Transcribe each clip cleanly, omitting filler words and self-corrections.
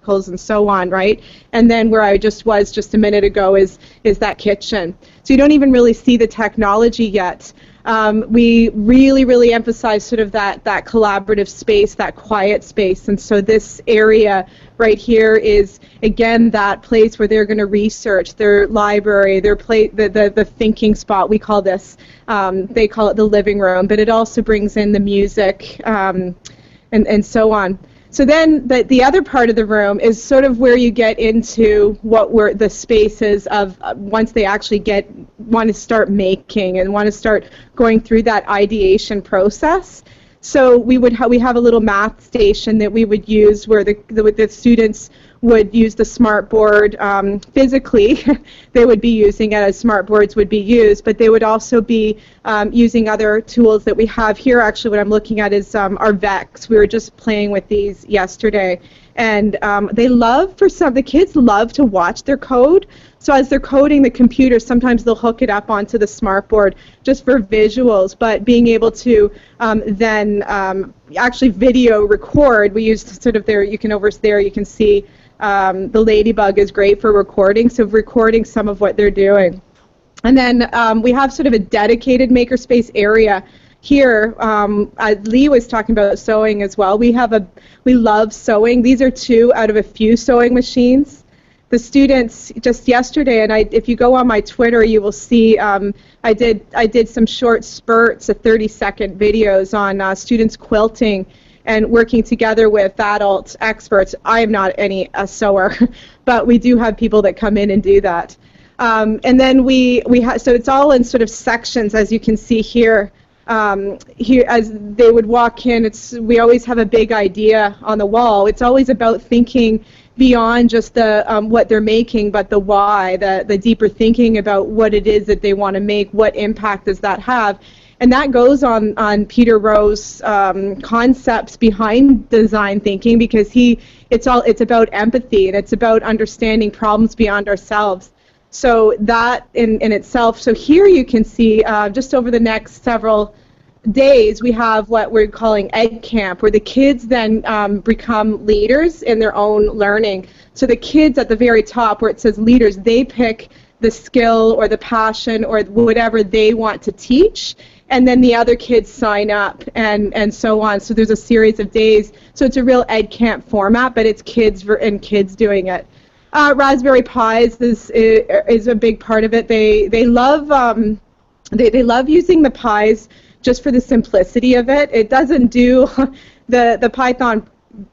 and so on, right? And then where I just was just a minute ago is that kitchen. So you don't even really see the technology yet. We really emphasize sort of that collaborative space, that quiet space. And so this area right here is, again, that place where they're going to research, their library, their the thinking spot. We call this, they call it the living room, but it also brings in the music and so on. So then the other part of the room is sort of where you get into what the spaces of once they actually want to start making and want to start going through that ideation process. So we have a little math station that we would use where the students would use the smartboard physically. They would be using it as smartboards would be used, but they would also be using other tools that we have here. Actually, what I'm looking at is our VEX. We were just playing with these yesterday, and the kids love to watch their code. So as they're coding the computer, sometimes they'll hook it up onto the smartboard just for visuals, but being able to then actually video record, we use sort of there, you can see the Ladybug is great for recording, so recording some of what they're doing. And then we have sort of a dedicated makerspace area here. Lee was talking about sewing as well. We love sewing. These are 2 out of a few sewing machines. The students just yesterday, and if you go on my Twitter, you will see I did some short spurts of 30-second videos on students quilting and working together with adult experts. I am not a sewer, but we do have people that come in and do that. And then so it's all in sort of sections, as you can see here. Here, as they would walk in, we always have a big idea on the wall. It's always about thinking beyond just the what they're making, but the why, the deeper thinking about what it is that they want to make, what impact does that have. And that goes on Peter Rowe's concepts behind design thinking, because it's about empathy, and it's about understanding problems beyond ourselves. So that in itself, so here you can see just over the next several days, we have what we're calling Ed Camp, where the kids then become leaders in their own learning. So the kids at the very top, where it says leaders, they pick the skill or the passion or whatever they want to teach, and then the other kids sign up and so on. So there's a series of days. So it's a real Ed Camp format, but it's kids doing it. Raspberry Pis is a big part of it. They love they love using the Pis just for the simplicity of it. It doesn't do the Python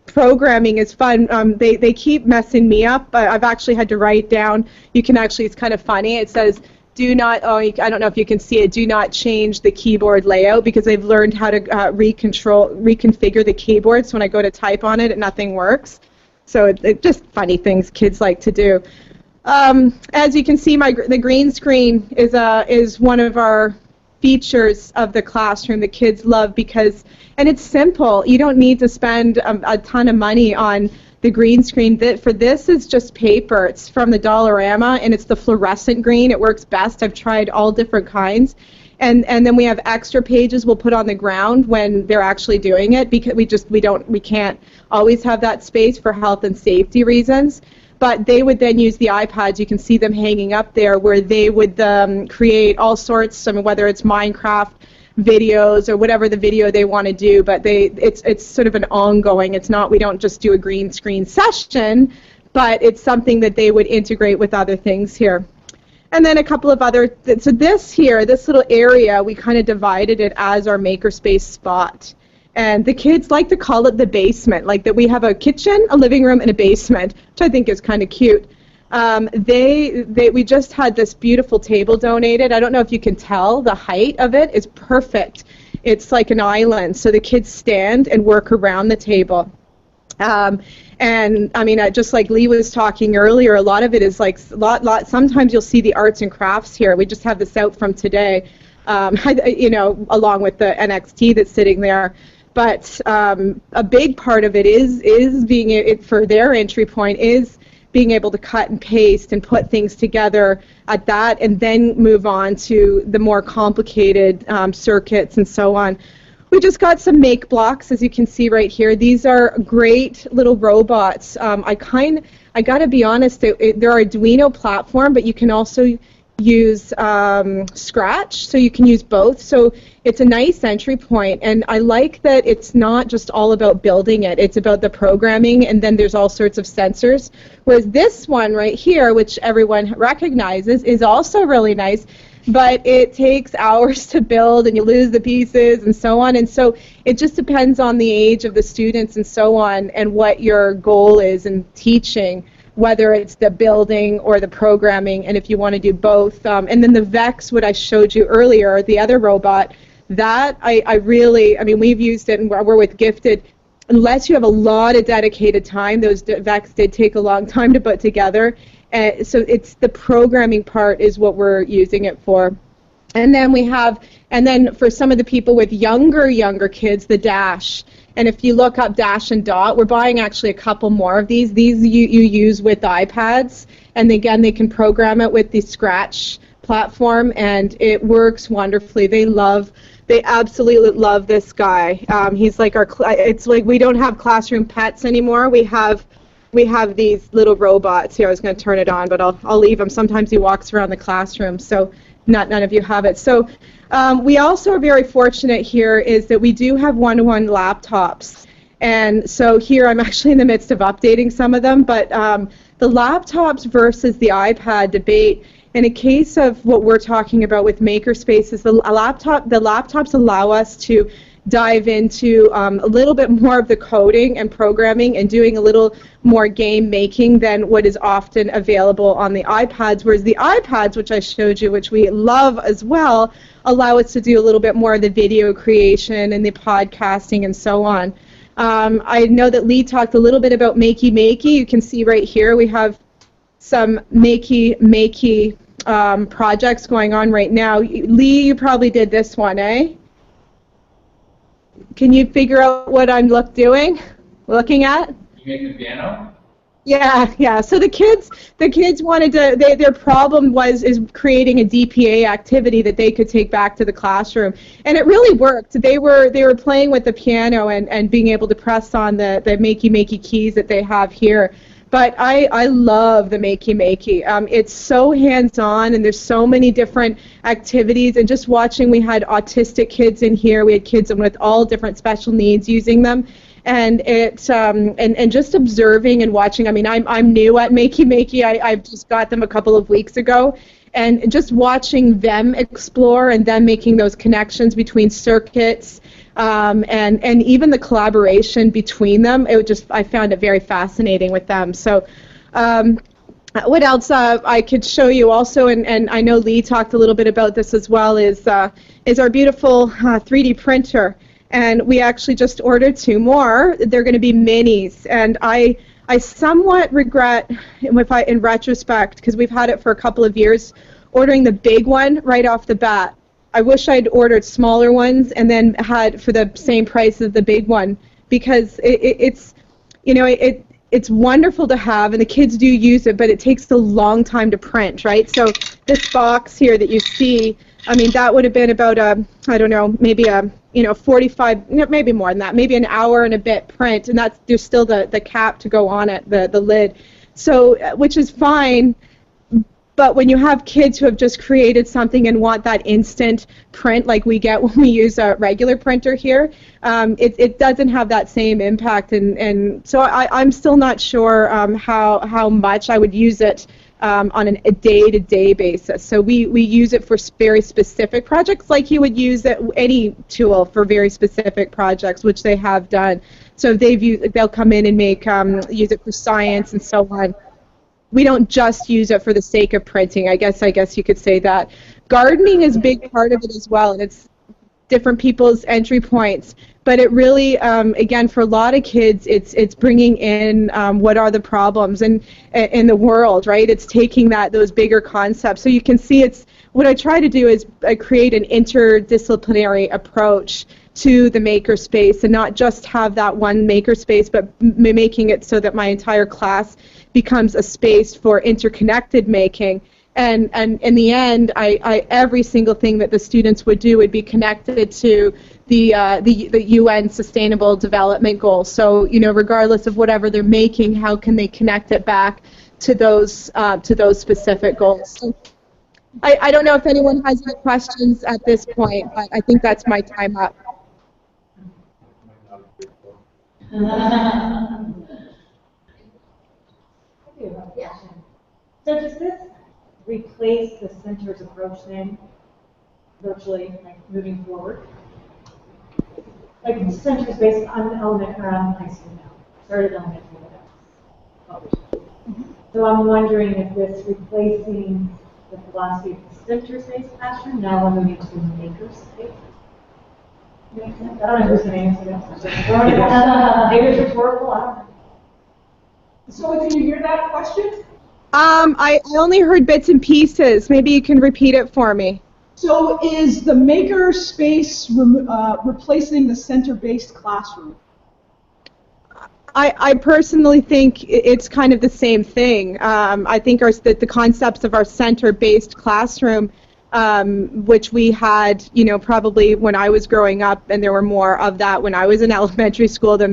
programming is fun. They keep messing me up. I've actually had to write down. It's kind of funny. It says, do not, I don't know if you can see it, do not change the keyboard layout, because they've learned how to reconfigure the keyboard, so when I go to type on it, nothing works. So it's just funny things kids like to do. As you can see, the green screen is one of our features of the classroom that kids love, and it's simple. You don't need to spend a ton of money on the green screen. For this is just paper. It's from the Dollarama, and it's the fluorescent green. It works best. I've tried all different kinds. And then we have extra pages we'll put on the ground when they're actually doing it, because we can't always have that space for health and safety reasons. But they would then use the iPads. You can see them hanging up there, where they would create all sorts, whether it's Minecraft videos or whatever the video they want to do. But it's sort of an ongoing. It's not, we don't just do a green screen session, but it's something that they would integrate with other things here. And then a couple of other, so this little area, we kind of divided it as our makerspace spot. And the kids like to call it the basement, like that we have a kitchen, a living room, and a basement, which I think is kind of cute. We just had this beautiful table donated. I don't know if you can tell, the height of it is perfect. It's like an island, so the kids stand and work around the table. And I mean, just like Lee was talking earlier, a lot of it is like sometimes you'll see the arts and crafts here. We just have this out from today, along with the NXT that's sitting there. But a big part of it is being for their entry point is being able to cut and paste and put things together at that, and then move on to the more complicated circuits and so on. we just got some make blocks, as you can see right here. These are great little robots. I got to be honest, they're Arduino platform, but you can also use Scratch, so you can use both. So it's a nice entry point, and I like that it's not just all about building it, it's about the programming, and then there's all sorts of sensors. Whereas this one right here, which everyone recognizes, is also really nice, but it takes hours to build, and you lose the pieces and so on. And so it just depends on the age of the students and so on, and what your goal is in teaching, whether it's the building or the programming, and if you want to do both. And then the Vex, what I showed you earlier, the other robot, that I mean, we've used it, and we're with Gifted. Unless you have a lot of dedicated time, those Vex did take a long time to put together. So it's the programming part is what we're using it for. And then for some of the people with younger kids, the Dash. And if you look up Dash and Dot, we're buying actually a couple more of these. These you use with iPads, and again, they can program it with the Scratch platform, and it works wonderfully. They absolutely love this guy. He's like it's like we don't have classroom pets anymore. We have these little robots here. I was going to turn it on, but I'll leave him. Sometimes he walks around the classroom, so none of you have it. So we also are very fortunate here is that we do have one-to-one laptops. And so here I'm actually in the midst of updating some of them, but the laptops versus the iPad debate, in a case of what we're talking about with Makerspaces, the laptops allow us to dive into a little bit more of the coding and programming and doing a little more game making than what is often available on the iPads, whereas the iPads, which I showed you, which we love as well, allow us to do a little bit more of the video creation and the podcasting and so on. I know that Lee talked a little bit about Makey Makey. You can see right here we have some Makey Makey projects going on right now. Lee, you probably did this one, eh? Can you figure out what I'm looking at? You make the piano? Yeah. So the kids wanted to. Their problem is creating a DPA activity that they could take back to the classroom, and it really worked. They were playing with the piano and being able to press on the Makey Makey keys that they have here. But I love the Makey Makey. It's so hands-on, and there's so many different activities. And just watching, we had autistic kids in here. We had kids with all different special needs using them. And and just observing and watching. I mean, I'm new at Makey Makey. I've just got them a couple of weeks ago. And just watching them explore and them making those connections between circuits, and even the collaboration between them, I found it very fascinating with them. So what else I could show you also, and I know Lee talked a little bit about this as well, is our beautiful 3D printer. And we actually just ordered 2 more. They're going to be minis, and I somewhat regret, in retrospect, because we've had it for a couple of years, ordering the big one right off the bat. I wish I'd ordered smaller ones and then had for the same price as the big one, because it's wonderful to have, and the kids do use it, but it takes a long time to print, right? So this box here that you see, I mean, that would have been about maybe 45, maybe more than that, maybe an hour and a bit print, and there's still the cap to go on it, the lid. So, which is fine. But when you have kids who have just created something and want that instant print like we get when we use a regular printer here, it doesn't have that same impact. And so I'm still not sure how much I would use it on a day-to-day basis. So we use it for very specific projects, like you would use any tool for very specific projects, which they have done. So they'll come in and use it for science and so on. We don't just use it for the sake of printing. I guess you could say that. Gardening is a big part of it as well, and it's different people's entry points. But it really, again, for a lot of kids, it's bringing in what are the problems in the world, right? It's taking those bigger concepts. So you can see what I try to do is create an interdisciplinary approach to the makerspace, and not just have that one makerspace, but making it so that my entire class becomes a space for interconnected making. And in the end, every single thing that the students would do would be connected to the UN Sustainable Development Goals. So, you know, regardless of whatever they're making, how can they connect it back to those specific goals? So I don't know if anyone has any questions at this point, but I think that's my time up. Yeah. So does this replace the center's approach then, virtually, like moving forward? Like the center's based on elementary high school now, started elementary now. So I'm wondering if this replacing the philosophy of the center-based classroom, now we're moving to the maker-space. Makes sense? I don't know who's going to answer that. Maybe it's rhetorical, I don't know. So did you hear that question? I only heard bits and pieces. Maybe you can repeat it for me. So is the maker space replacing the center-based classroom? I personally think it's kind of the same thing. I think the concepts of our center-based classroom, which we had, you know, probably when I was growing up, and there were more of that when I was in elementary school than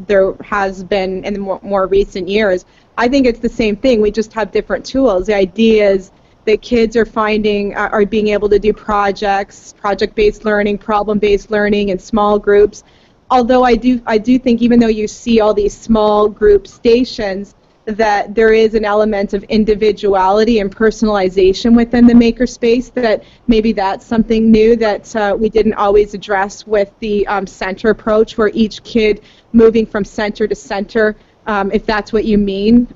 there has been in the more recent years. I think it's the same thing. We just have different tools. The idea is that kids are being able to do projects, project-based learning, problem-based learning in small groups. Although I do think, even though you see all these small group stations, that there is an element of individuality and personalization within the makerspace, that maybe that's something new that we didn't always address with the center approach, where each kid moving from center to center, if that's what you mean.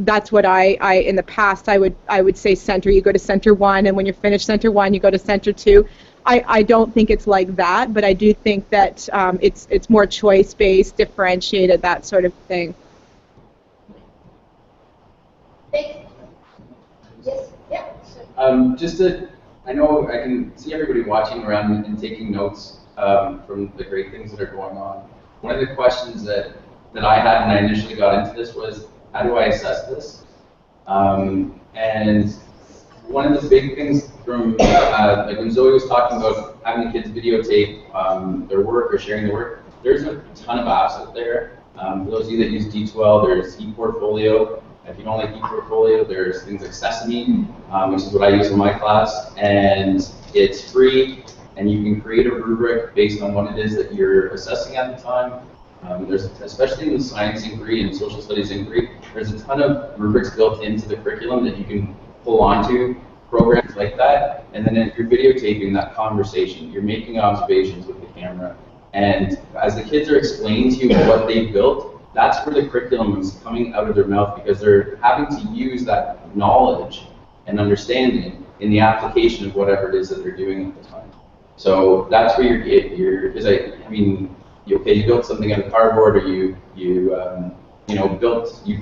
That's what I in the past I would say center. You go to center 1, and when you're finished center 1, you go to center 2. I don't think it's like that, but I do think that it's more choice-based, differentiated, that sort of thing. Yes, yeah. I know I can see everybody watching around and taking notes from the great things that are going on. One of the questions that I had when I initially got into this was, how do I assess this? And one of the big things from, like when Zoe was talking about having the kids videotape their work or sharing their work, there's a ton of apps out there. For those of you that use D12, there's ePortfolio. If you don't like ePortfolio, there's things like Sesame, which is what I use in my class, and it's free, and you can create a rubric based on what it is that you're assessing at the time. There's, especially in the science inquiry and social studies inquiry, there's a ton of rubrics built into the curriculum that you can pull onto programs like that, and then if you're videotaping that conversation, you're making observations with the camera, and as the kids are explaining to you what they built, that's where the curriculum is coming out of their mouth, because they're having to use that knowledge and understanding in the application of whatever it is that they're doing at the time. So that's where because I mean, you built something out of cardboard, or you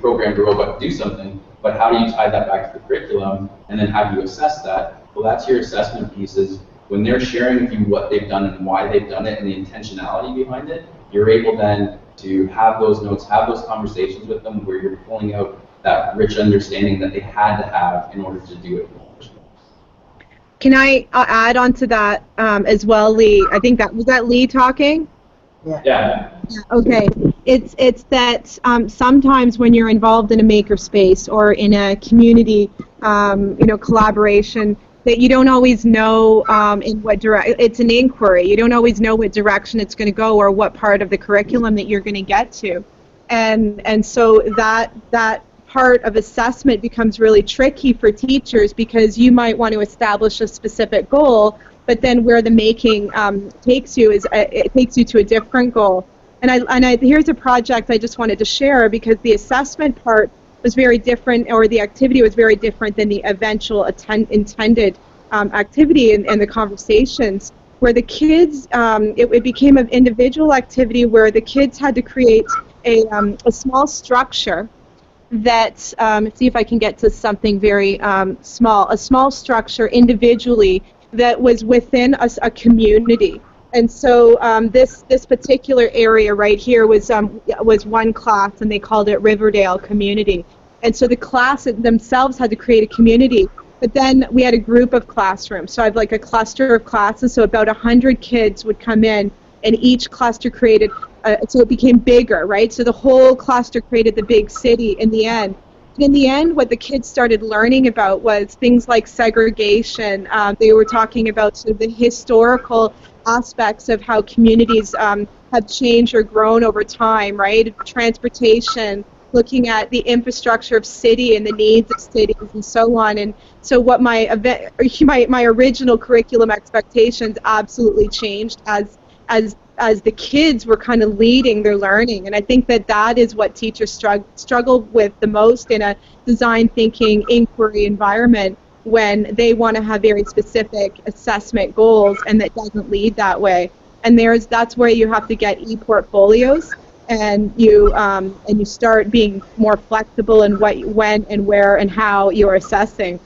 programmed a robot to do something, but how do you tie that back to the curriculum, and then how do you assess that? Well, that's your assessment pieces. When they're sharing with you what they've done and why they've done it and the intentionality behind it, you're able then to have those notes, have those conversations with them where you're pulling out that rich understanding that they had to have in order to do it. Can I add on to that as well, Lee? I think was that Lee talking? Yeah. Okay. It's that sometimes when you're involved in a makerspace or in a community, collaboration, that you don't always know in what direction. It's an inquiry. You don't always know what direction it's going to go or what part of the curriculum that you're going to get to, and so that part of assessment becomes really tricky for teachers, because you might want to establish a specific goal, but then where the making takes you is it takes you to a different goal. And here's a project I just wanted to share, because the assessment part was very different, or the activity was very different than the eventual intended activity and the conversations, where the kids, it became an individual activity where the kids had to create a small structure that, see if I can get to something very small, a small structure individually that was within a community. And so this particular area right here was one class, and they called it Riverdale Community. And so the class themselves had to create a community But then we had a group of classrooms. So I have like a cluster of classes. So about 100 kids would come in, and each cluster created, so it became bigger, right? So the whole cluster created the big city in the end. And in the end, what the kids started learning about was things like segregation. They were talking about sort of the historical aspects of how communities have changed or grown over time, right? Transportation, looking at the infrastructure of city and the needs of cities and so on. And so what my original curriculum expectations absolutely changed as the kids were kind of leading their learning. And I think that is what teachers struggle with the most in a design thinking inquiry environment, when they want to have very specific assessment goals and that doesn't lead that way. And that's where you have to get e-portfolios, and you start being more flexible in what, when, and where, and how you're assessing.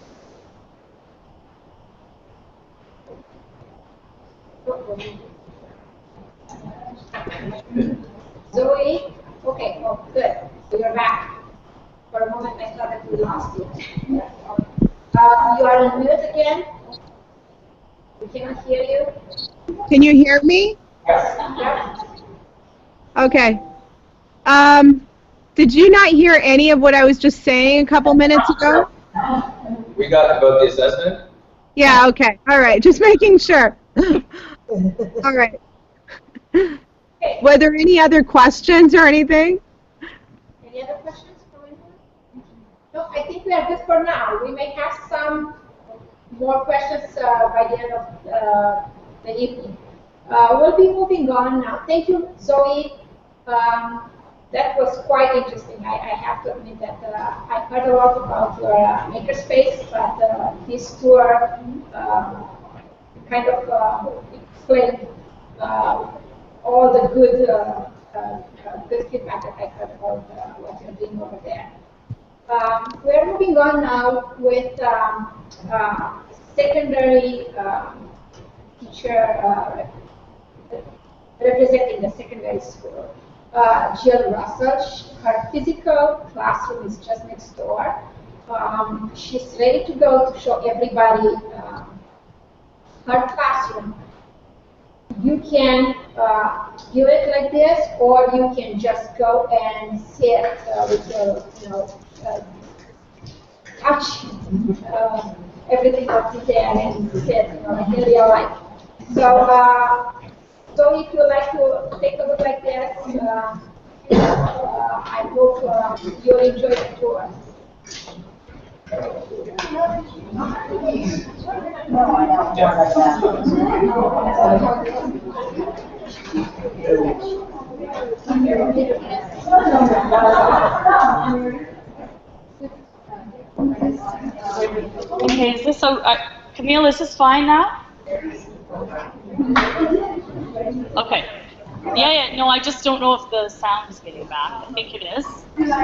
Zoe? Okay, oh, good. So you're back. For a moment, I thought that we lost you. You are on mute again. We cannot hear you. Can you hear me? Yes. Okay. Did you not hear any of what I was just saying a couple minutes ago? We got about the assessment. Yeah, okay. All right. Just making sure. All right. Were there any other questions or anything? Any other questions for anyone? No, I think we are good for now. We may have some more questions by the end of the evening. We'll be moving on now. Thank you, Zoe. That was quite interesting. I have to admit that I heard a lot about your makerspace, but this tour kind of explained all the good feedback that I heard about what you're doing over there. We're moving on now with secondary teacher representing the secondary school. Jill Russell, her physical classroom is just next door. She's ready to go to show everybody her classroom. You can do it like this, or you can just go and sit with your, touch everything that's in there and sit, in real life. So if you like to take a look like this, I hope you'll enjoy the tour. Okay, is this so? Camille, is this fine now? Okay. Yeah, no, I just don't know if the sound is getting back. I think it is. Yeah.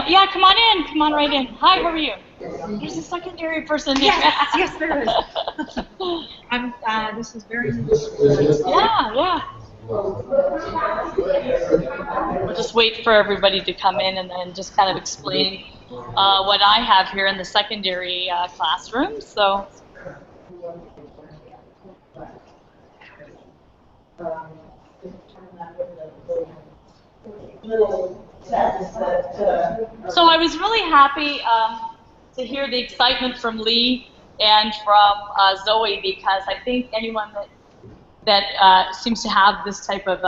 Yeah, come on in. Come on right in. Hi, how are you? There's a secondary person here. Yes, there is. This is very interesting. Yeah. We'll just wait for everybody to come in and then just kind of explain what I have here in the secondary classroom. So. So I was really happy to hear the excitement from Lee and from Zoe, because I think anyone that seems to have this type of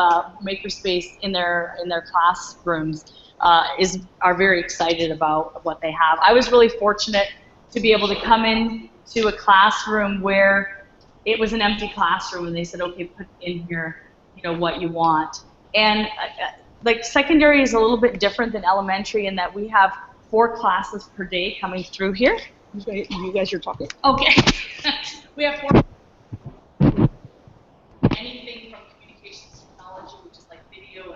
makerspace in their classrooms are very excited about what they have. I was really fortunate to be able to come in to a classroom where it was an empty classroom, and they said, okay, put in here, what you want. And like secondary is a little bit different than elementary in that we have 4 classes per day coming through here. You guys are talking. Okay. We have 4. Anything from communications technology, which is like video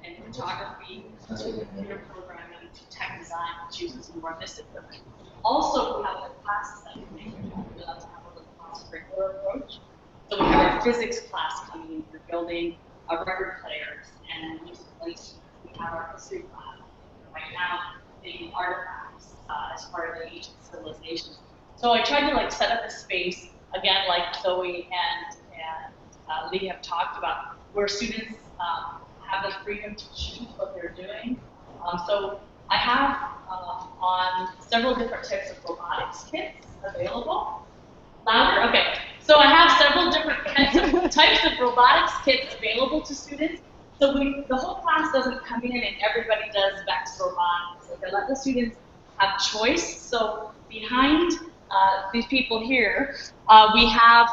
and photography, to computer programming, to tech design, which uses more of this equipment. Also, we have the classes that we make. We like to have a little cross-curricular approach. So we have our have physics class coming in. We're building record players and music instruments. We have our history class right now, making artifacts as part of the ancient civilizations. So I tried to like set up a space again, like Zoe and Lee have talked about, where students have the freedom to choose what they're doing. So I have on several different types of robotics kits available. Louder? Okay. So I have several different types of robotics kits available to students. So the whole class doesn't come in and everybody does VEX robotics. So they let the students have choice. So behind these people here, we have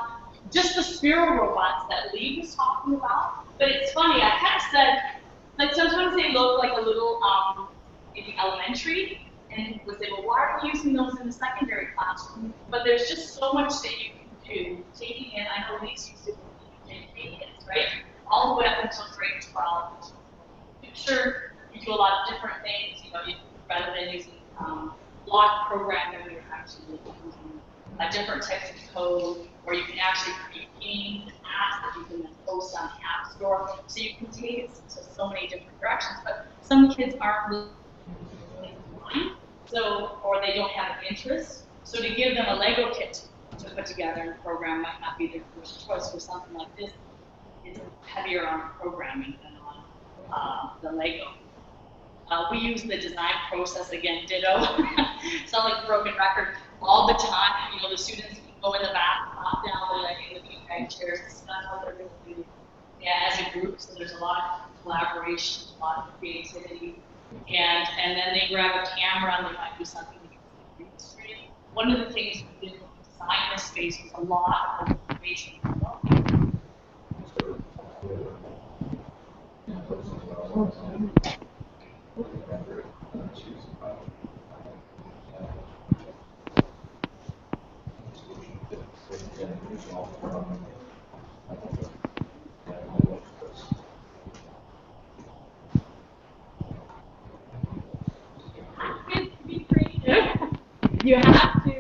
just the spiral robots that Lee was talking about. But it's funny, I kind of said, like sometimes they look like a little in elementary, and would say, well, why are we using those in the secondary classroom? But there's just so much that you can do. Taking in, I know Lee's used to in kids, right? All the way up until grade 12. Sure, you do a lot of different things, you know, rather than using block programming, you're actually using different types of code, where you can actually create games and apps that you can then post on the App Store. So you can take it to so many different directions. But some kids aren't really inclined, so, or they don't have an interest. So to give them a Lego kit to put together and program might not be their first choice for something like this. It's heavier on programming than on the Lego. We use the design process again, ditto. Sound like a broken record all the time. You know, the students can go in the back, pop down in the beanbag chairs. That's what they're going to do as a group. So there's a lot of collaboration, a lot of creativity, and then they grab a camera and they might do something to the green screen. One of the things we did when we designed this space was a lot of information. Kids to be creative. You have to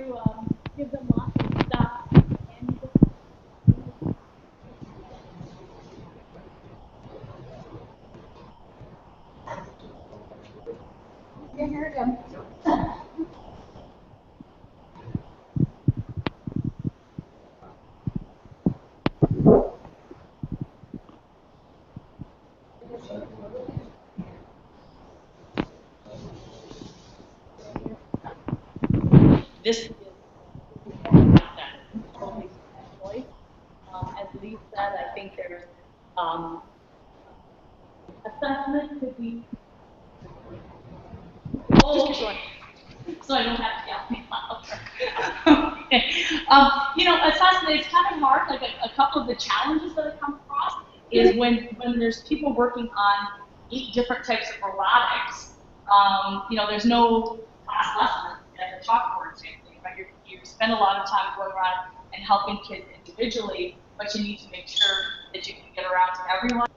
give them lots of stuff. And You heard him. this is totally choice. As Lee said, I think there's assessment could be. Oh, okay. So I don't have to yell me louder. Okay. You know, assessment is kind of hard. Like a couple of the challenges that I come across is when there's people working on 8 different types of robotics. You know, there's no class lesson at the chalkboard type thing, right? You spend a lot of time going around and helping kids individually, but you need to make sure that you can get around to everyone.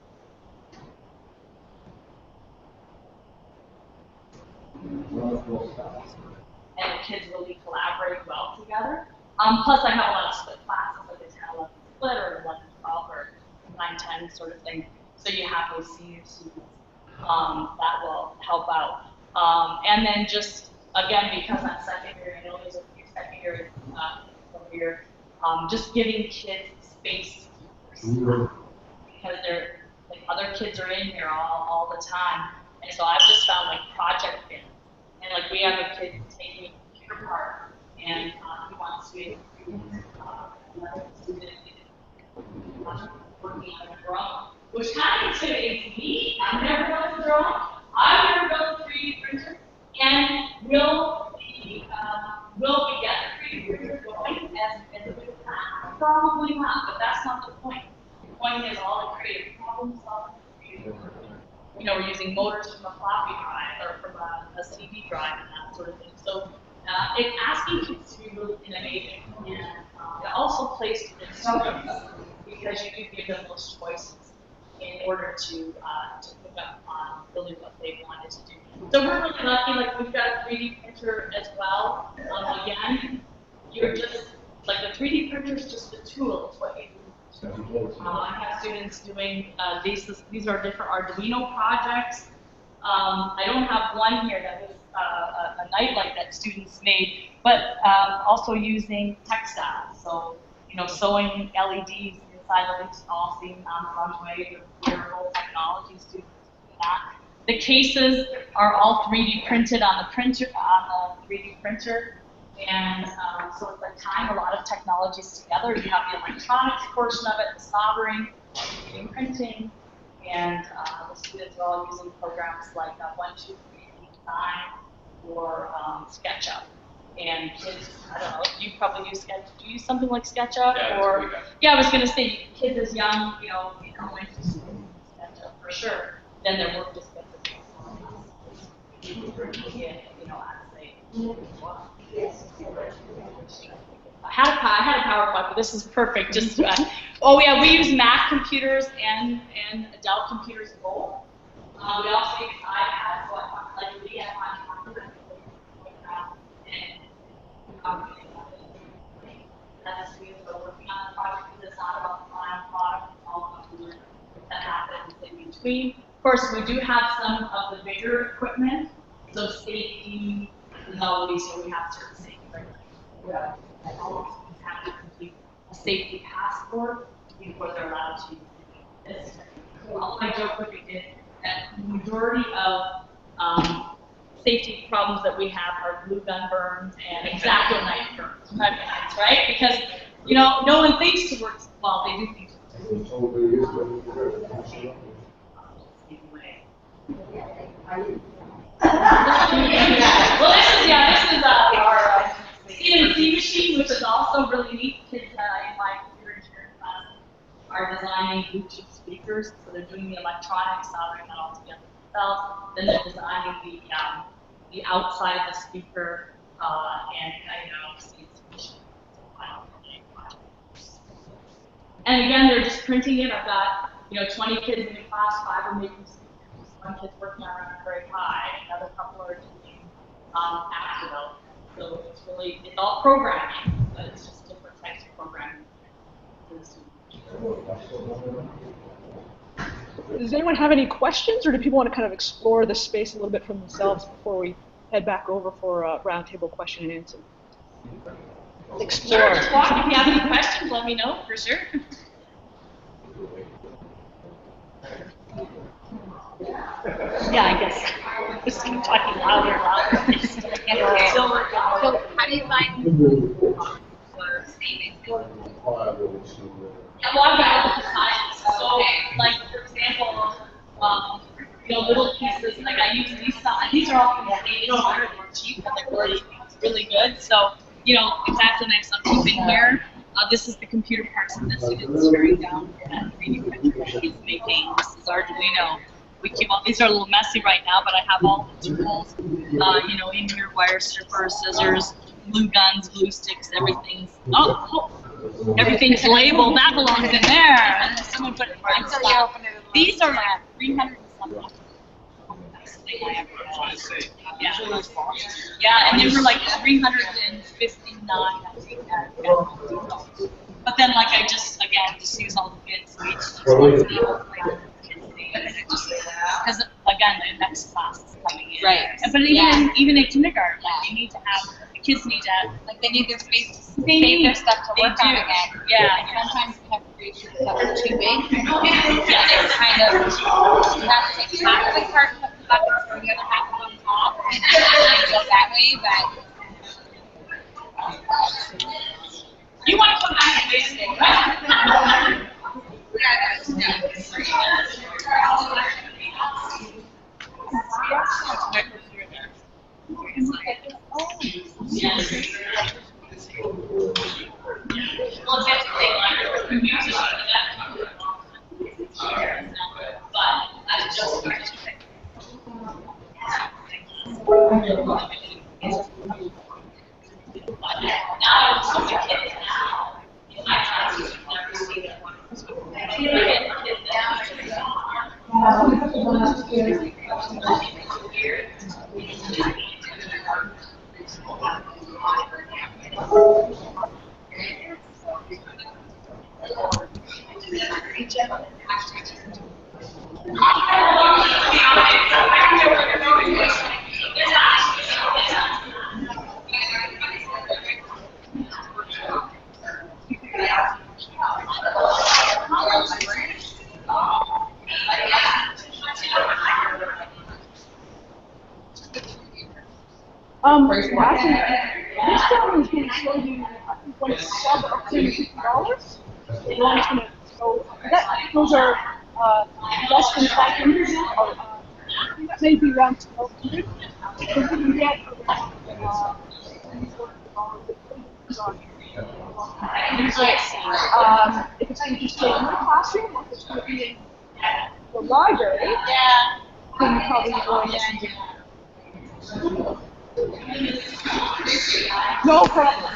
And the kids really collaborate well together. Plus, I have a lot of split classes, like a 10, 11 split, or 11, 12, or 9, 10 sort of thing. So you have those senior students that will help out. And then just, again, because I'm secondary, I know there's a few secondary over here, just giving kids space to do their stuff. Because they're, like, other kids are in here all the time. And so I've just found, like, project bins. And, like, we have a kid taking a computer part, and he wants to another student working on a drone, which kind of intimidates me. I've never built a drone. I've never built a 3D printer. And will we get the 3D printer going as a big class? Probably not, but that's not the point. The point is all the creative problem solving. You know, we're using motors from a floppy drive or from a CD drive and that sort of thing. So it's asking kids to be really innovative, and it also plays to the students because you do give them those choices in order to pick up on really what they wanted to do. So we're really lucky, like we've got a 3D printer as well. Again, you're just, like the 3D printer is just the tool, it's what you do. I have students doing these are different Arduino projects. I don't have one here that was a nightlight that students made, but also using textiles. So, sewing LEDs inside of it, all seen on the runway, the wearable technology students do that. The cases are all 3D printed on the 3D printer. And so it's like tying a lot of technologies together. You have the electronics portion of it, the soldering, 3D printing, and the students are all using programs like 123 Design or SketchUp. And kids, I don't know, you probably use SketchUp. Do you use something like SketchUp? Yeah, I was going to say, kids as young, when to SketchUp for sure, then their work just gets as they I had a PowerPoint, but this is perfect. Just we use Mac computers and Dell computers both. We also use iPads, like we have on computer. As students are working on the project, it's not about the final product, it's all about the learning that happens in between. Of course, we do have some of the bigger equipment, so safety, we have certain safety regulations. All students have to complete a safety passport before they're allowed to use this. I joke with you that the majority of safety problems that we have are glue gun burns and X-Acto knife burns, right? Because no one thinks to work well, they do think to Well, this is our CNC machine, which is also really neat. Kids in my computer engineering class are designing Bluetooth speakers, so they're doing the electronics, soldering that all together themselves. Then they're designing the outside of the speaker and CNC machine. And again, they're just printing it. I've got 20 kids in the class, 5 are making speakers. One kid's working on a very high, another couple are doing Activate. So it's all programming, but it's just different types of programming. Does anyone have any questions, or do people want to kind of explore the space a little bit for themselves before we head back over for a roundtable question and answer? Explore. Sure, just walk. If you have any questions, let me know for sure. Yeah, I guess. Just keep talking louder and louder. So how do you find for saving? Yeah, well, I've got all the designs. So, like, for example, little pieces, like I use these are all from the Canadian Tire, they're cheap, but they're really good. So, X-Acto knives I'm keeping here. This is the computer parts that the students are tearing down at 3D printer. He's making, this is Arduino. We keep all, these are a little messy right now, but I have all the tools, in here, wire strippers, scissors, glue guns, glue sticks, everything's, everything's labeled, that belongs in there. Someone put it in my spot. These are at 300 and something. Yeah, and they were like 359, I think. But then, like, I just use all the bits, so each because again, the next class is coming in. Right. But even in kindergarten, like, you need to have, the kids need to have, like, they need their space to save their stuff to work on again. Yeah. Sometimes we have to create sure that stuff too big. Yeah. It's kind of, you have to take half of the cart, put the buckets for the other half on top, and go that way, but you want to come back and waste it, right? this class. And this one is going to show you, I think, when it's sub of $250. The one is going to go, those are less than 500. I think that may be around 1,200. So you can get around if it's going to stay in the classroom, or if it's going to be in the library, then you probably go and listen to it. No problem.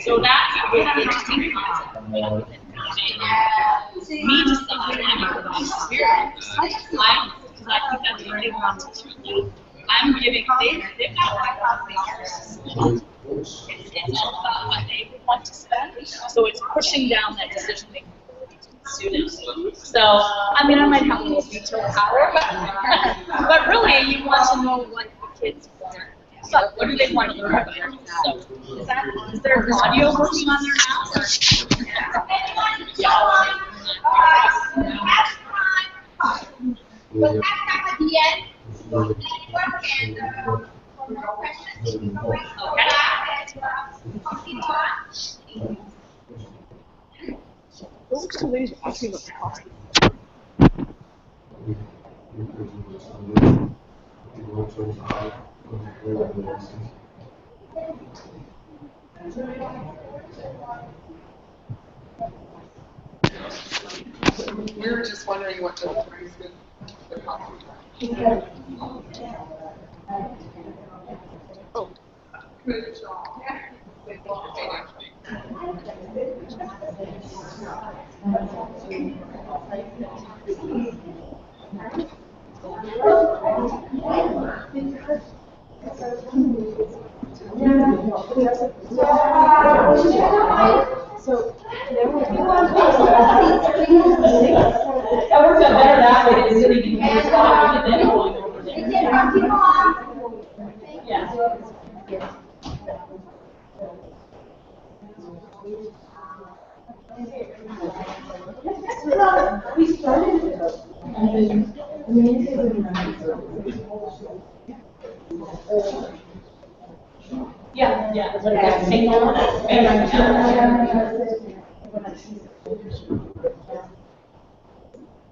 So that's an interesting concept. Me just thinking about my experience, because I think that's what they want to do. I'm giving, they've got $5,000. It's all about what they want to spend, so it's pushing down that decision making ability to the students. So, I mean, I might have a little veto power, but really, you want to know what the kids want. So, what do they want to learn about? So, is there audio working on there now? Or? We'll have time at the end. Anyone can, for more questions, you can go back to Those two ladies are asking about the cost. We were just wondering what the price is. Oh.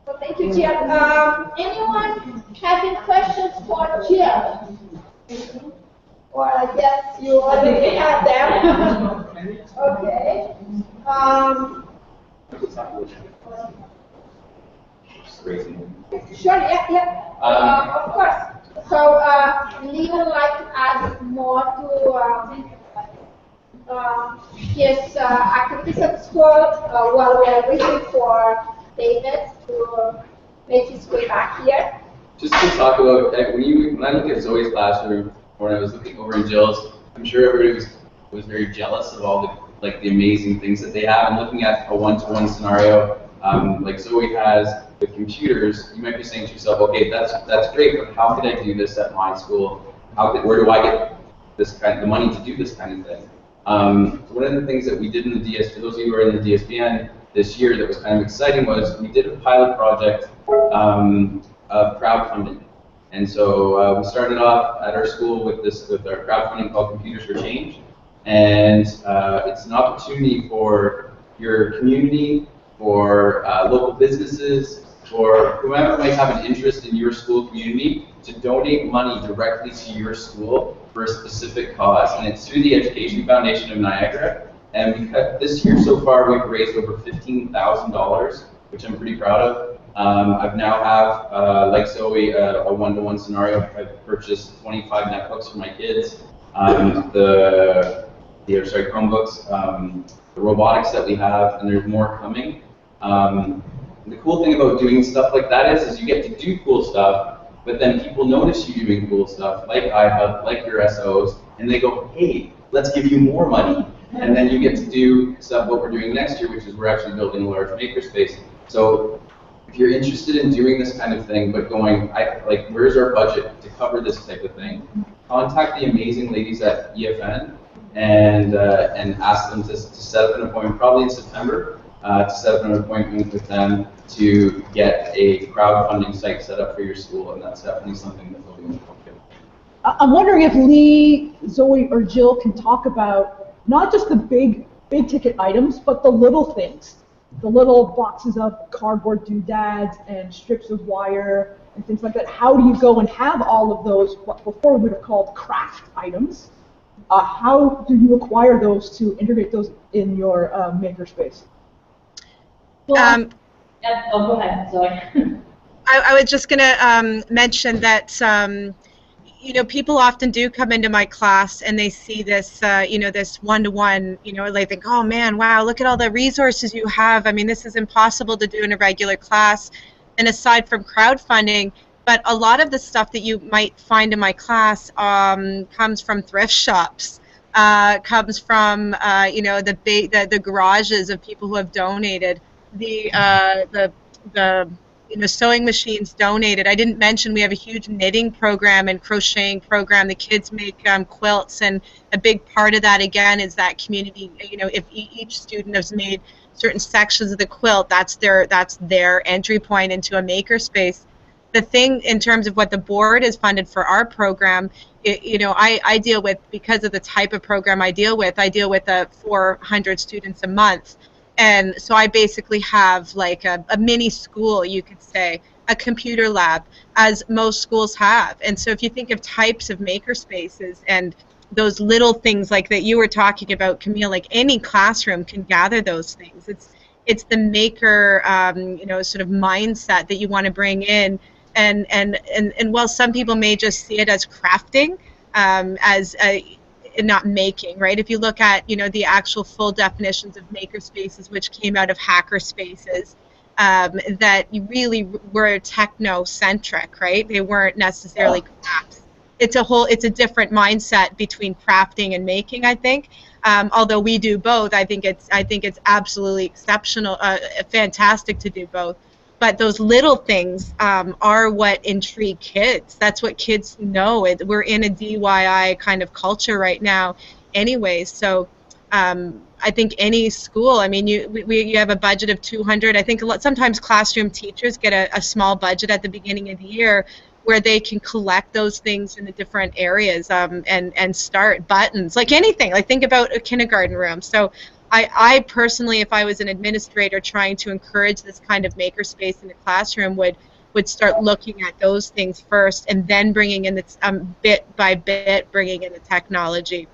Well, thank you, Chair. Anyone having questions for Chair? Or I guess you already have them. Okay. Sure, yeah. Of course. So, Lee would like to add more to his activities at school while we're waiting for David to make his way back here. Just to talk about, like, when I look at Zoe's classroom, or when I was looking over in Jill's, I'm sure everybody was was very jealous of all the amazing things that they have, and looking at a one-to-one scenario like Zoe has with computers, you might be saying to yourself, okay, that's great, but how could I do this at my school? Where do I get the money to do this kind of thing? One of the things that we did in the DS, for those of you who are in the DSBN this year, that was kind of exciting was we did a pilot project of crowdfunding. And so we started off at our school with our crowdfunding called Computers for Change. And it's an opportunity for your community, for local businesses, for whoever might have an interest in your school community to donate money directly to your school for a specific cause. And it's through the Education Foundation of Niagara. And this year so far, we've raised over $15,000, which I'm pretty proud of. I've now have, like Zoe, a one-to-one scenario. I've purchased 25 netbooks for my kids, Chromebooks, the robotics that we have, and there's more coming. The cool thing about doing stuff like that is you get to do cool stuff, but then people notice you doing cool stuff, like iHub, like your SOs, and they go, hey, let's give you more money. And then you get to do stuff what we're doing next year, which is we're actually building a large makerspace. So if you're interested in doing this kind of thing, but going, where's our budget to cover this type of thing, contact the amazing ladies at EFN and ask them to set up an appointment, probably in September, to set up an appointment with them to get a crowdfunding site set up for your school, and that's definitely something that we'll be looking at. I'm wondering if Lee, Zoe, or Jill can talk about not just the big ticket items, but the little things. The little boxes of cardboard doodads and strips of wire and things like that. How do you go and have all of those, what before we would have called craft items? How do you acquire those to integrate those in your makerspace? Well, go ahead, Zoe. I was just going to mention that people often do come into my class and they see this, this one-to-one, they think, oh man, wow, look at all the resources you have. I mean, this is impossible to do in a regular class. And aside from crowdfunding, but a lot of the stuff that you might find in my class comes from thrift shops, comes from, the garages of people who have donated, the sewing machines donated. I didn't mention we have a huge knitting program and crocheting program. The kids make quilts, and a big part of that, again, is that community. If each student has made certain sections of the quilt, that's their entry point into a makerspace. The thing in terms of what the board has funded for our program, I deal with, because of the type of program I deal with 400 students a month. And so I basically have like a mini school, you could say, a computer lab, as most schools have. And so if you think of types of maker spaces and those little things like that you were talking about, Camille, like any classroom can gather those things. It's the maker, sort of mindset that you want to bring in. And while some people may just see it as crafting, not making, right? If you look at, the actual full definitions of maker spaces, which came out of hacker spaces, that really were techno-centric, right? They weren't necessarily crafts. It's a different mindset between crafting and making, I think. Although we do both, I think it's absolutely exceptional, fantastic to do both. But those little things are what intrigue kids. That's what kids know. We're in a DIY kind of culture right now anyways. So I think any school, I mean, you have a budget of 200. I think sometimes classroom teachers get a small budget at the beginning of the year where they can collect those things in the different areas and start buttons, like anything. Like think about a kindergarten room. So I personally, if I was an administrator trying to encourage this kind of makerspace in the classroom, would start looking at those things first, and then bringing in the bit by bit, bringing in the technology.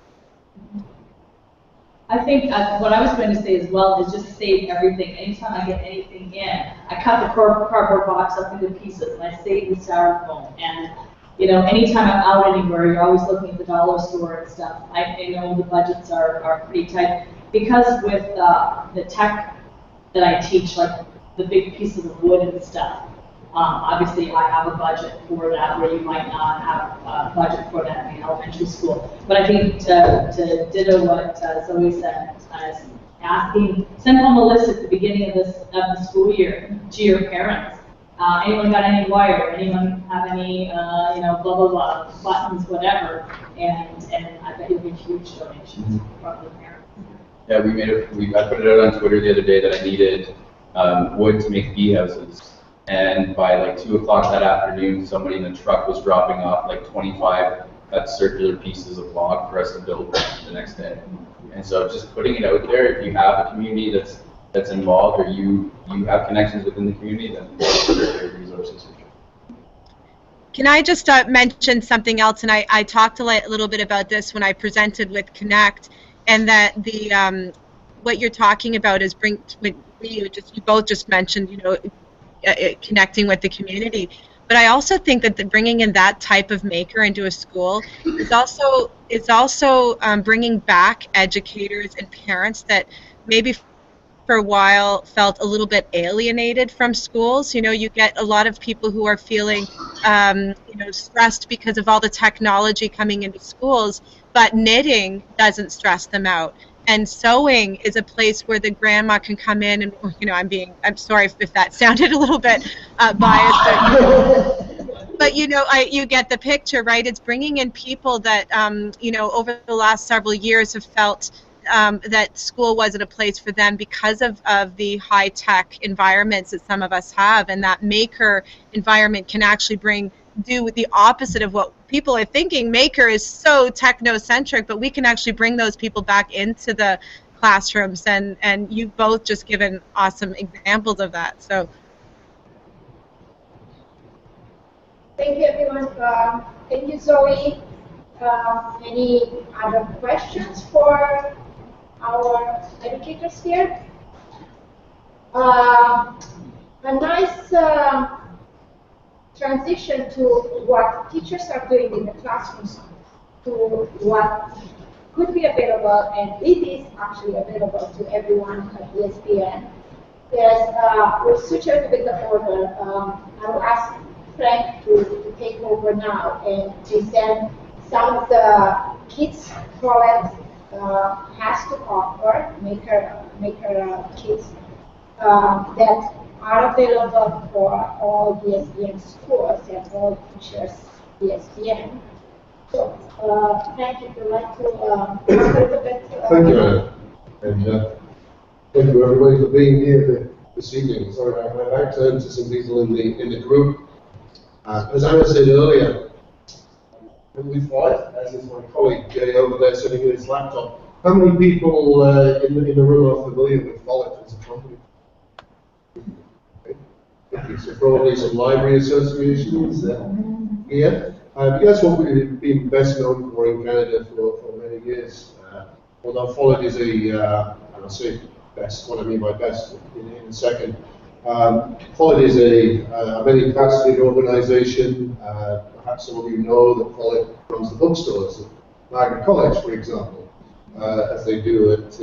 I think what I was going to say as well is just save everything. Anytime I get anything in, I cut the cardboard box up into pieces, and I save the styrofoam. And anytime I'm out anywhere, you're always looking at the dollar store and stuff. I know the budgets are pretty tight. Because with the tech that I teach, like the big pieces of wood and stuff, Obviously, I have a budget for that where you might not have a budget for that in elementary school. But I think to ditto what Zoe said, asking, send home a list at the beginning of the school year to your parents. Anyone got any wire? Anyone have any, blah, blah, blah, buttons, whatever? And I bet you'll get huge donations from the parents. Yeah, I put it out on Twitter the other day that I needed wood to make bee houses. And by like 2 o'clock that afternoon, somebody in the truck was dropping off like 25 circular pieces of log for us to build the next day. And so just putting it out there, if you have a community that's involved or you have connections within the community, then there are resources. Can I just mention something else? And I talked a little bit about this when I presented with Connect, and that the what you're talking about is you both just mentioned, connecting with the community. But I also think that bringing in that type of maker into a school is also bringing back educators and parents that maybe for a while felt a little bit alienated from schools. You get a lot of people who are feeling stressed because of all the technology coming into schools, but knitting doesn't stress them out. And sewing is a place where the grandma can come in and, I'm sorry if that sounded a little bit biased, but you get the picture, right? It's bringing in people that, over the last several years have felt that school wasn't a place for them because of the high-tech environments that some of us have, and that maker environment can actually do the opposite of what people are thinking. Maker is so technocentric, but we can actually bring those people back into the classrooms, and you've both just given awesome examples of that. So thank you, everyone. Thank you, Zoe. Any other questions for our educators here? A nice transition to what teachers are doing in the classrooms, to what could be available, and it is actually available to everyone at ESPN. We'll switch a little bit the order. I will ask Frank to take over now and present some of the kids' Follett has to offer, maker kits that are available for all ESPN schools and all teachers ESPN. So, Frank, if you'd like to talk a little bit. Thank you, Anna. And thank you, everybody, for being here this evening. Sorry, I have back turned to some people in the group. As Anna said earlier, when we Follett, as is my colleague Jay over there sitting in his laptop, how many people in the room are familiar with Follett as a company? So probably some library associations here. That's what we've been best known for in Canada for many years. Although Follett is I'll say best, what I mean by best in a second. Follett is a many-faceted organization. Perhaps some of you know that Follett runs the bookstores at Margaret College, for example, as they do at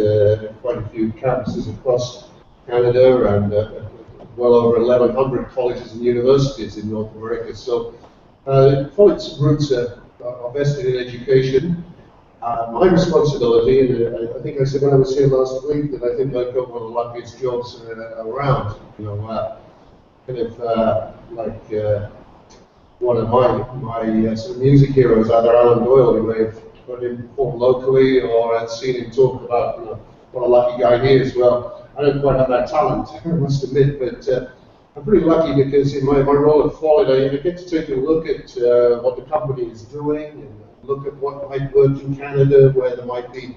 quite a few campuses across Canada and well over 1,100 colleges and universities in North America. So Follett's roots are vested in education. My responsibility, and I think I said when I was here last week that I think I've got one of the luckiest jobs around. One of my sort of music heroes, either Alan Doyle, you may have heard him perform locally, or had seen him talk about what a lucky guy he is. Well, I don't quite have that talent, I must admit, but I'm pretty lucky because in my role at Follett, I get to take a look at what the company is doing and look at what might work in Canada, where there might be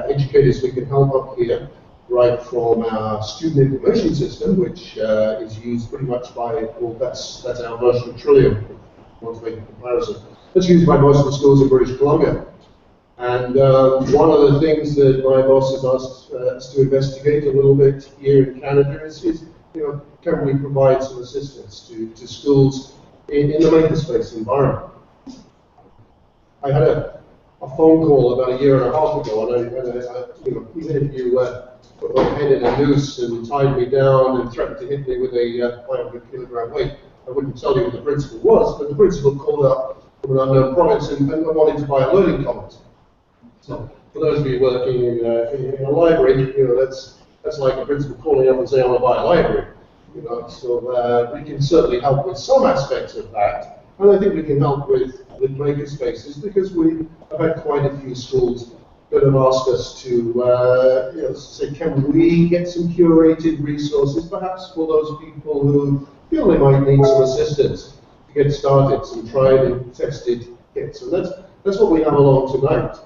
educators we can help up here, right from our student information system, which is used pretty much by, that's our version of Trillium, if you want to make a comparison. That's used by most of the schools in British Columbia. And one of the things that my boss has asked us to investigate a little bit here in Canada is can we provide some assistance to schools in the makerspace environment? I had a phone call about a year and a half ago, and even if you put my head in a noose and tied me down and threatened to hit me with a 500-kilogram weight, I wouldn't tell you who the principal was, but the principal called up from an unknown province and wanted to buy a learning commons. So for those of you working in a library, that's like a principal calling up and saying, I want to buy a library. So we can certainly help with some aspects of that. And I think we can help with makerspaces because we have had quite a few schools that have asked us to say, can we get some curated resources, perhaps for those people who feel they might need some assistance to get started, some tried and tested kits. And that's what we have along tonight.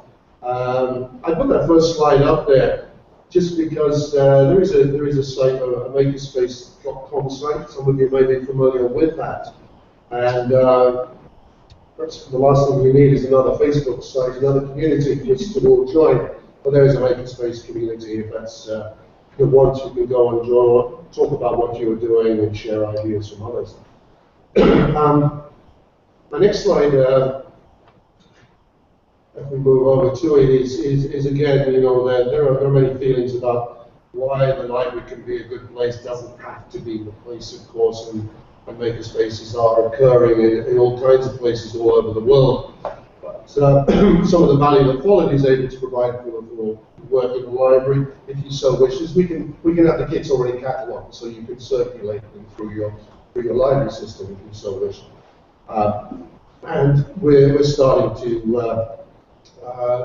I put that first slide up there just because there is a site, a makerspace.com site. Some of you may be familiar with that. And perhaps the last thing we need is another Facebook site, another community for us to all join. But there is a makerspace community. If that's you want, you can go and talk about what you're doing and share ideas from others. My next slide, if we move over to it, is again, there are many feelings about why the library can be a good place. It doesn't have to be the place, of course, and makerspaces are occurring in all kinds of places all over the world. But some of the value that Quality is able to provide for work in the library, if you so wish, is we can have the kits already catalogued, so you can circulate them through your library system if you so wish. And we're starting to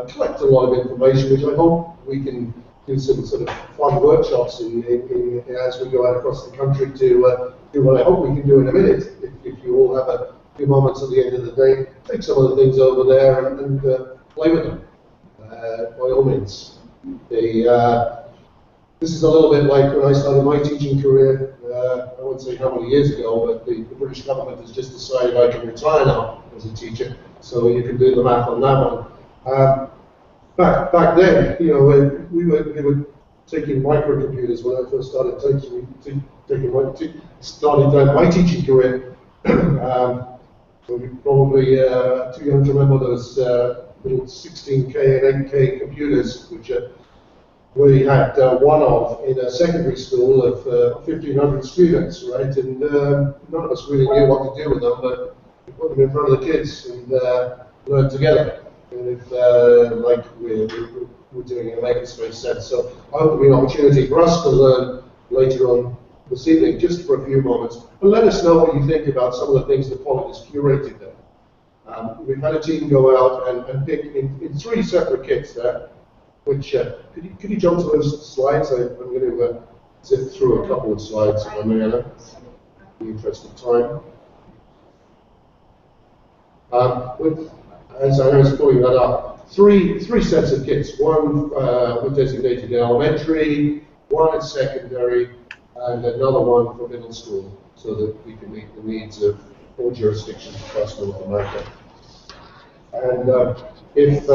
collect a lot of information, which I hope we can do some sort of fun workshops as we go out across the country to do what I hope we can do in a minute. If you all have a few moments at the end of the day, take some of the things over there and play with them, by all means. This is a little bit like when I started my teaching career, I won't say how many years ago, but the British government has just decided I can retire now as a teacher, so you can do the math on that one. Back then, we were taking microcomputers when I first started started my teaching career. Probably too young to remember those little 16K and 8K computers, which we had one of in a secondary school of 1,500 students, right? And none of us really knew what to do with them, but we put them in front of the kids and learned together. And if, like we're doing in a makerspace sense. So I hope there'll be an opportunity for us to learn later on this evening, just for a few moments. And let us know what you think about some of the things that Quality has curated there. We've had a team go out and pick in 3 separate kits there, which, could you jump to those slides? I'm going to zip through a couple of slides if I may, Anna, in the interest of time. As I was pulling that up, three sets of kits. One was designated in elementary, one at secondary, and another one for middle school, so that we can meet the needs of all jurisdictions across North America. And if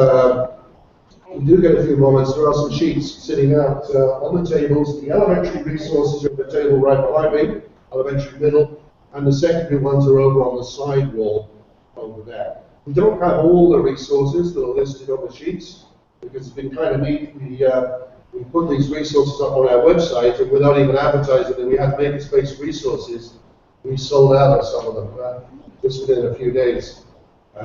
we do get a few moments, there are some sheets sitting out on the tables. The elementary resources are on the table right behind me, elementary, middle, and the secondary ones are over on the side wall over there. We don't have all the resources that are listed on the sheets, because it's been kind of neat. We put these resources up on our website, and without even advertising them, we had makerspace resources. We sold out of some of them just within a few days. We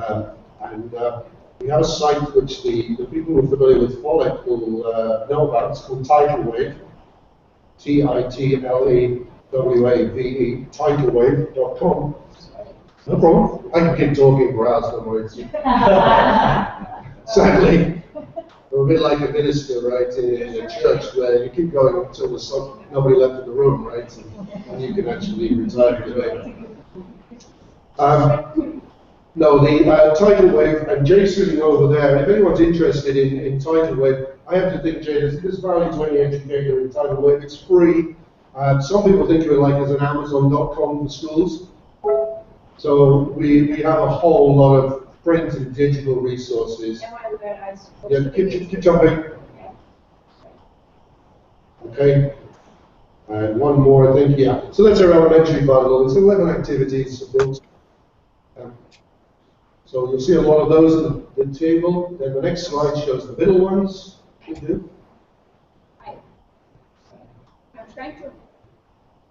have a site which the people who are familiar with Frolic will know about. It's called Tidalwave, Titlewave, tidalwave.com. No problem. I can keep talking for hours, don't worry. Sadly, we're a bit like a minister, right, in a church where you keep going until there's nobody left in the room, right, and you can actually retire today. No, the Tidalwave, and Jay's sitting over there. If anyone's interested in Tidalwave, I have to think, Jay, there's value to any educator in Tidalwave. It's free. Some people think of it like as an Amazon.com for schools. So we have a whole lot of print and digital resources. Yeah, keep jumping. Okay. And one more, I think, yeah. So that's our elementary bundle. It's 11 activities built. So you'll see a lot of those at the table. Then the next slide shows the middle ones. I'm trying to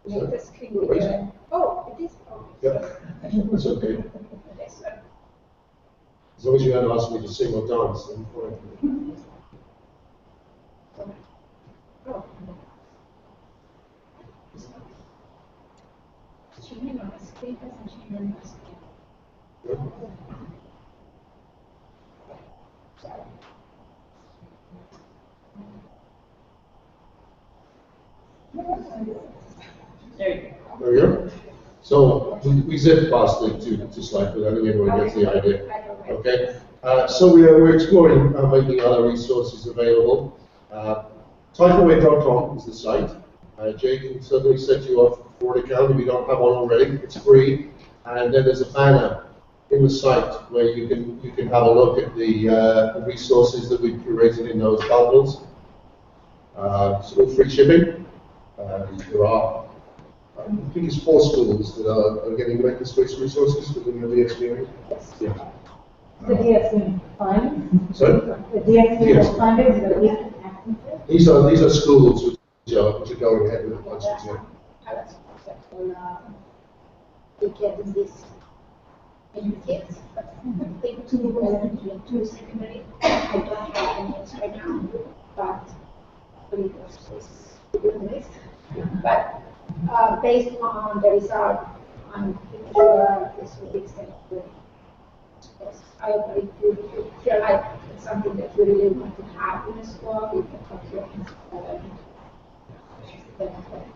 make the screen bigger. Oh, Oh, it is? Oh. Yeah, that's okay. Yes, sir. As long as you hadn't asked me to sing or dance, then fine. Oh. Changing on the screen doesn't change on the screen. Sorry. There you go. There we go. So we zip past the two slides, but I think everyone gets the idea. Okay. So we're exploring making other resources available. Typeaway.com is the site. Jay can certainly set you up for an account if you don't have one already. It's free, and then there's a banner in the site where you can have a look at the resources that we've curated in those bundles. It's all free shipping. There are, I think it's 4 schools that are getting makerspace resources within the DSBA. Yeah. The DSM funds? Sorry? The DSM Yes. funding that we can access it? These are schools which are going ahead with the budget. Yeah. Alex, they get this kids, but they do elementary to secondary. I don't have any names right now, but believe is doing this. But based on the result, I'm pretty sure this will be extended. Yes, I agree. If you feel like it's something that you really want to have in the school, you can talk to your principal.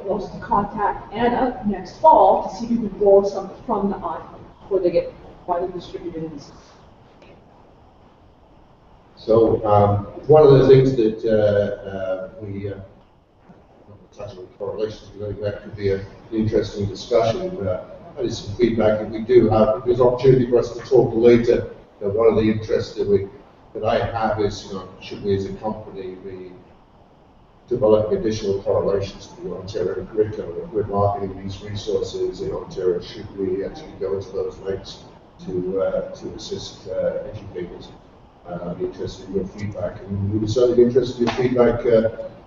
We'll just contact Anna next fall to see if you can borrow some from the iPhone before they get widely distributed in the system. So one of the things that we touch on correlations, I think that could be an interesting discussion. That is some feedback. If we do have, if there's an opportunity for us to talk later, one of the interests that I have is, should we as a company be developing additional correlations to the Ontario curriculum? If we're marketing these resources in Ontario, should we actually go into those links to assist educators? I'd be interested in your feedback, and we would certainly be interested in your feedback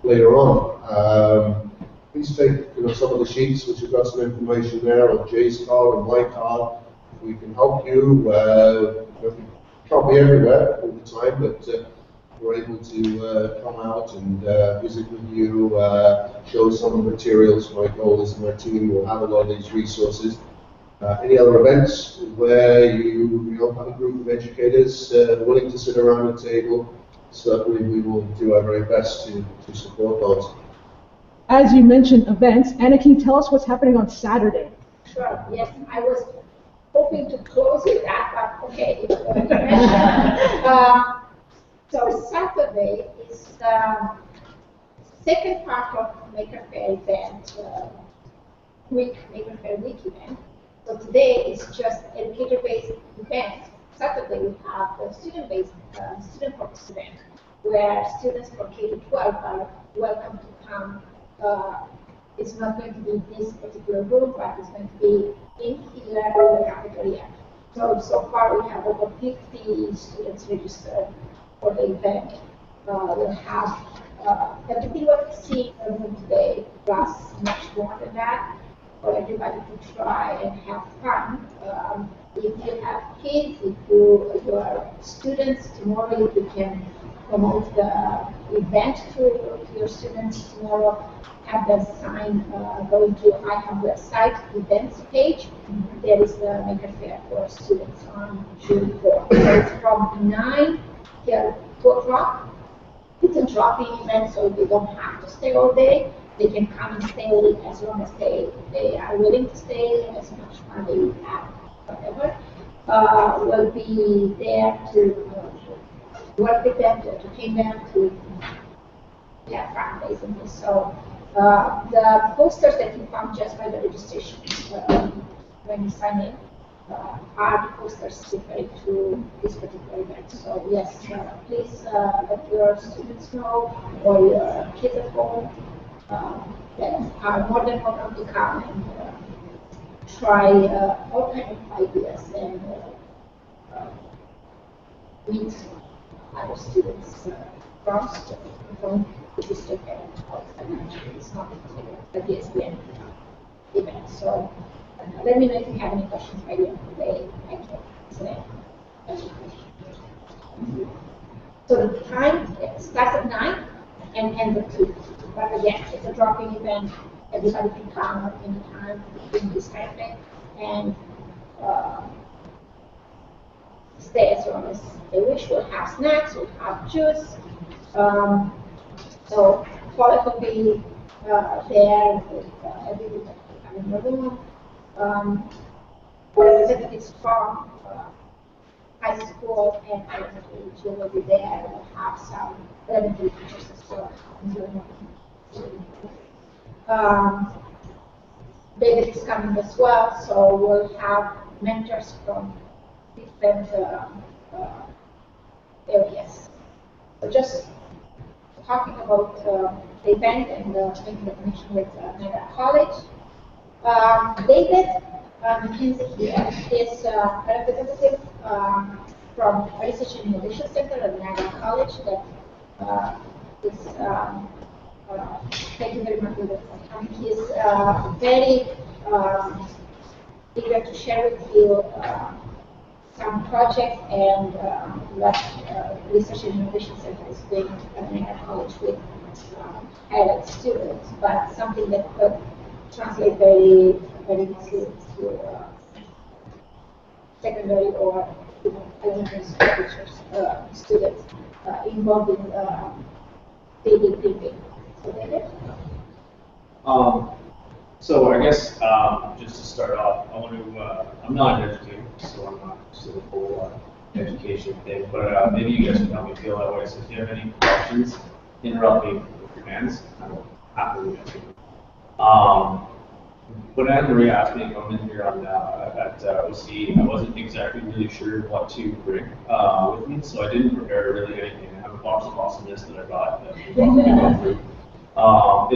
later on. Please take some of the sheets which have got some information there on Jay's card and my card. If we can help you, we can't be everywhere all the time, but we're able to come out and visit with you, show some of the materials. My goal is my team will have a lot of these resources. Any other events where you have a group of educators willing to sit around the table? Certainly we will do our very best to support those. As you mentioned events, Anna, can you tell us what's happening on Saturday? Sure, yes, I was hoping to close with that, but okay. So Saturday is the second part of Maker Faire event, Maker Faire week event. So today is just educator-based event. Saturday we have the student-based, student-focused event, where students from K-12 are welcome to come. It's not going to be this particular room, but it's going to be in here in the cafeteria. So far we have over 50 students registered for the event. We'll have everything what we see in the room today, plus much more than that, for everybody to try and have fun. If you have kids, if you are students, tomorrow you can promote the event to your students tomorrow. Have them sign, going to IHUB website events page. There is the Maker Faire for students on June 4th. So it's from 9 till 2 o'clock. It's a drop-in event, so they don't have to stay all day. They can come and stay as long as they are willing to stay, as much fun they have, whatever. We'll be there to work with them, to entertain them, to have fun, basically. So the posters that you found just by the registration when you sign in are the posters referring to this particular event. So yes, please let your students know, or your kids at home, that are more than welcome to come and try all kinds of ideas and meet other students from the district and outside. It's not a DSBN event. So let me know if you have any questions by the end of the day. I can answer any questions. So the time starts at 9 and ends at 2. But again, it's a drop-in event. Everybody can come at any time during this time frame and stay as long as they wish. We'll have snacks, we'll have juice. So Paula will be there with everybody in the room. Representatives from high school and elementary will be there. We'll have some elementary teachers as well. David is coming as well, so we'll have mentors from different areas. So just talking about the event and making the connection with Niagara College. David McKenzie here is a representative from Research and Innovation Center at Niagara College that is, thank you very much, David. He is very eager to share with you some projects and what Research and Innovation Center is doing at Niagara College with adult students, but something that could translate very, very easily to secondary or elementary school teachers, students involved in 3D printing. So, David? So I guess just to start off, I want to, I'm not an educator, so I'm not just a full education thing, but maybe you guys can help me feel that way. So if you have any questions, interrupt me with your hands. I will happily answer them. When Anne-Marie asked me to come in here on, at OC, I wasn't exactly really sure what to bring with me, so I didn't prepare really anything. I have a box of awesomeness that I got that we'll probably go through.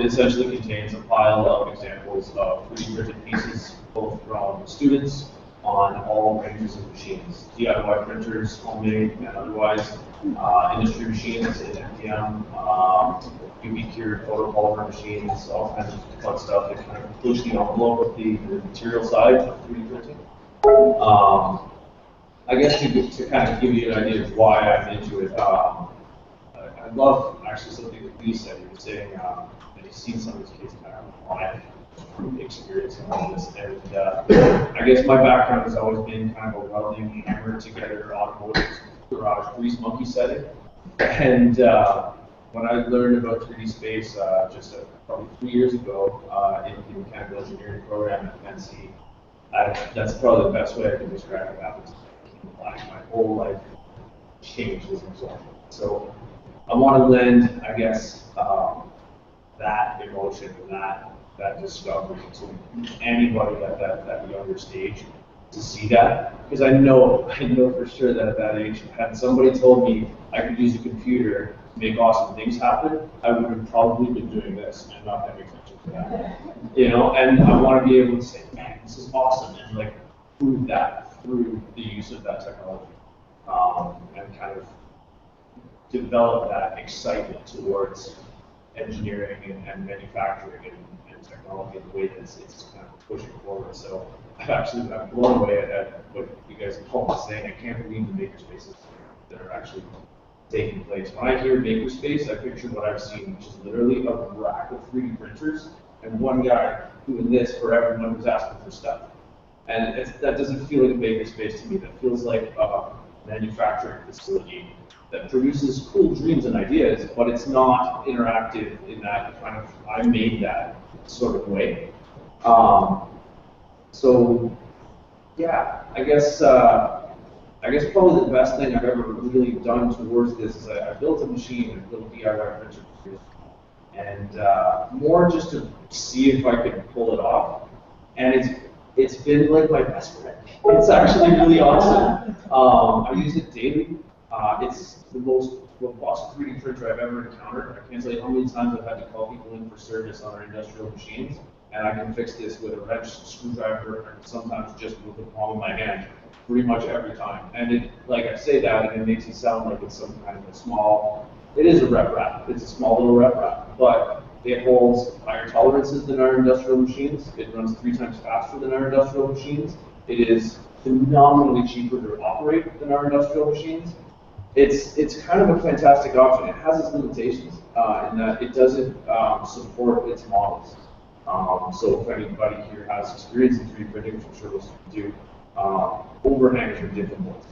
It essentially contains a pile of examples of 3D printed pieces, both from students on all ranges of machines, DIY printers, homemade and otherwise, industry machines in MPM, UV cured photopolymer machines, all kinds of fun stuff that kind of push the envelope of the material side of 3D printing. I guess to kind of give you an idea of why I'm into it, I love actually something that Lee said. He was saying that he's seen some of these cases kind of live experience and all this. And I guess my background has always been kind of a welding, hammered together automotive garage grease monkey setting. And when I learned about 3D space just probably 3 years ago in the mechanical engineering program at NC, that's probably the best way I can describe it. Happens. My whole life changed as a result. So I want to lend, I guess, that emotion and that discovery to anybody at that younger stage to see that, because I know for sure that at that age, had somebody told me I could use a computer to make awesome things happen, I would have probably been doing this and not paying attention to that. You know, and I want to be able to say, man, this is awesome, and like prove that through the use of that technology, and kind of develop that excitement towards engineering and manufacturing and technology in the way that it's kind of pushing forward. So I'm blown away at what you guys are all saying. I can't believe the makerspaces that are actually taking place. When I hear makerspace, I picture what I've seen, which is literally a rack of 3D printers and one guy doing this for everyone who's asking for stuff. And that doesn't feel like a makerspace to me. That feels like a manufacturing facility that produces cool dreams and ideas, but it's not interactive in that kind of I made that sort of way. So yeah, I guess probably the best thing I've ever really done towards this is I built a machine and built a DIY printer, and more just to see if I could pull it off. And it's been like my best friend. It's actually really awesome. I use it daily. It's the most robust 3D printer I've ever encountered. I can't tell you how many times I've had to call people in for service on our industrial machines, and I can fix this with a wrench, screwdriver, and sometimes just with the palm of my hand, pretty much every time. And it, like I say that, and it makes it sound like it's some kind of a small. It is a rep wrap. It's a small little rep wrap, but It holds higher tolerances than our industrial machines. It runs 3 times faster than our industrial machines. It is phenomenally cheaper to operate than our industrial machines. It's kind of a fantastic option. It has its limitations in that it doesn't support its models. So if anybody here has experience in 3D printing, which I'm sure most of you do, overhangs are difficult.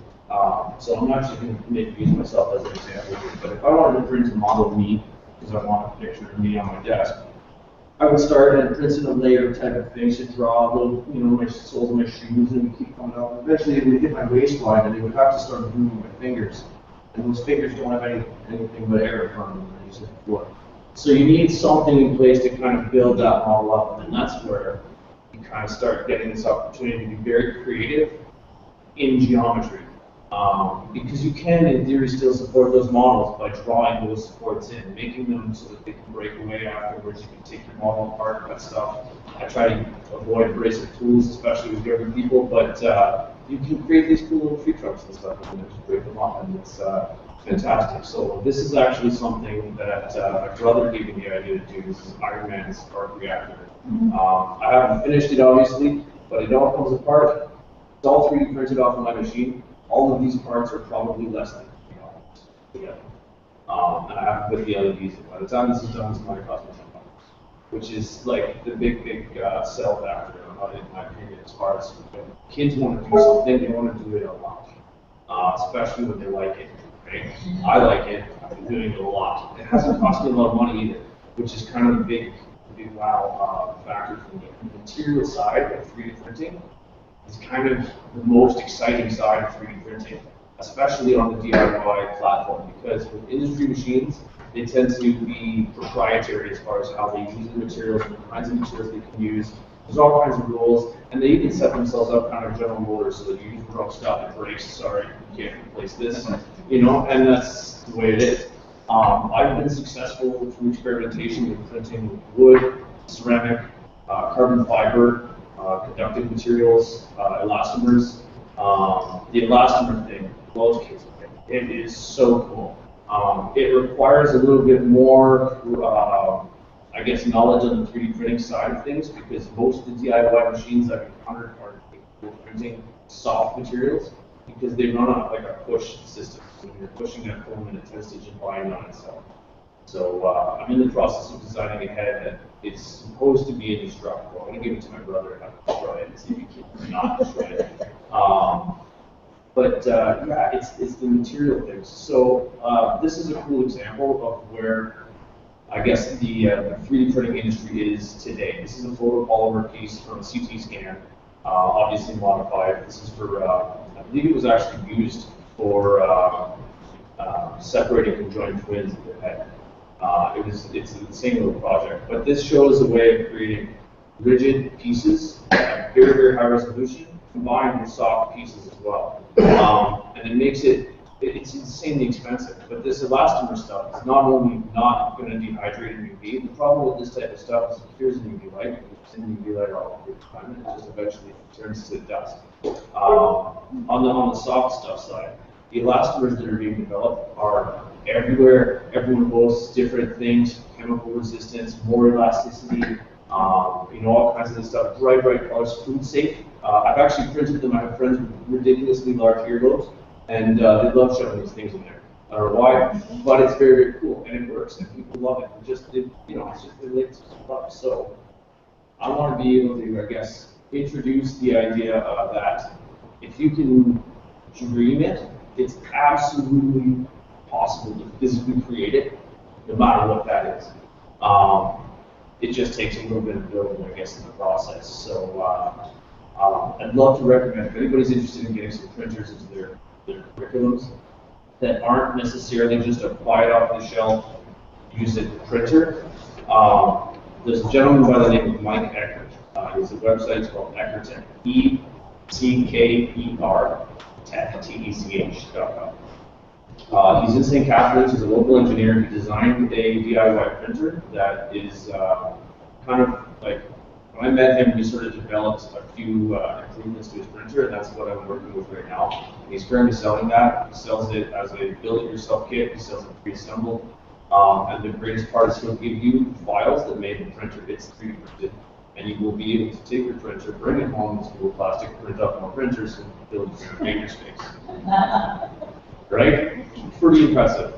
So I'm actually going to make use of myself as an example here. But if I wanted to print a model of me, because I want a picture of me on my desk, I would start and print in a layer type of thing, to draw little, my soles of my shoes and keep coming up. Eventually it would hit my waistline and it would have to start moving my fingers. And those fingers don't have anything but air from them, as I said before. So you need something in place to kind of build that model up, and that's where you kind of start getting this opportunity to be very creative in geometry. Because you can, in theory, still support those models by drawing those supports in, making them so that they can break away afterwards. You can take your model apart, cut stuff. I try to avoid abrasive tools, especially with younger people, but you can create these cool little tree trunks and stuff and just break them up, and it's fantastic. So this is actually something that my brother gave me the idea to do. This is Iron Man's arc reactor. I haven't finished it, obviously, but it all comes apart. It's all 3D printed off of my machine. All of these parts are probably less than $3 together. And I haven't put the LEDs in. By the time this is done, it's going to cost me $10, which is like the big sell factor, in my opinion, as far as when kids want to do something, they want to do it a lot, especially when they like it. Right? I like it. I've been doing it a lot. It hasn't cost me a lot of money either, which is kind of the big wow factor for me. The material side of 3D printing is kind of the most exciting side of 3D printing, especially on the DIY platform, because with industry machines, they tend to be proprietary as far as how they use the materials and the kinds of materials they can use. There's all kinds of rules, and they even set themselves up kind of general motors so that you use the wrong stuff, it breaks, sorry, you can't replace this, and that's the way it is. I've been successful through experimentation with printing wood, ceramic, carbon fiber, conductive materials, elastomers. The elastomer thing blows kids away. It is so cool. It requires a little bit more, I guess, knowledge on the 3D printing side of things, because most of the DIY machines I've encountered are printing soft materials because they run on like a push system. So you're pushing that foam and it tends to just bind on itself. So I'm in the process of designing a head that it's supposed to be indestructible. I'm going to give it to my brother and have him destroy it and see if he can not destroy it. Yeah, it's the material things. So this is a cool example of where I guess the 3D printing industry is today. This is a photopolymer piece from a CT scan, obviously modified. This is for, I believe it was actually used for separating conjoined twins in their head. It's an insane little project, but this shows a way of creating rigid pieces at very, very high resolution, combined with soft pieces as well. And it makes it's insanely expensive, but this elastomer stuff is not only not going to dehydrate in UV, the problem with this type of stuff is it appears in UV light, it's in UV light all the time, and it just eventually turns to dust. On the soft stuff side, the elastomers that are being developed are everywhere. Everyone boasts different things: chemical resistance, more elasticity, all kinds of this stuff. Bright colors, food safe. I've actually printed them. I have friends with ridiculously large earlobes, and they love shoving these things in there. I don't know why, but it's very, very cool, and it works, and people love it. It's just their latest stuff. So I want to be able to, I guess, introduce the idea that if you can dream it, it's absolutely possible to physically create it, no matter what that is. It just takes a little bit of building, I guess, in the process. So I'd love to recommend, if anybody's interested in getting some printers into their curriculums that aren't necessarily just a quiet off-the-shelf, use it printer. There's a gentleman by the name of Mike Eckert. His website is called Eckertech, ECKER, tech, TECH.com. He's in St. Catharines. He's a local engineer. He designed a DIY printer that is kind of like, when I met him, we sort of developed a few improvements to his printer, and that's what I'm working with right now. He's currently selling that. He sells it as a build-it-yourself kit. He sells it pre-assembled. And the greatest part is he'll give you files that made the printer, it's 3D printed. And you will be able to take your printer, bring it home, do a plastic, print up more printers, and build your makerspace. Right? Pretty impressive.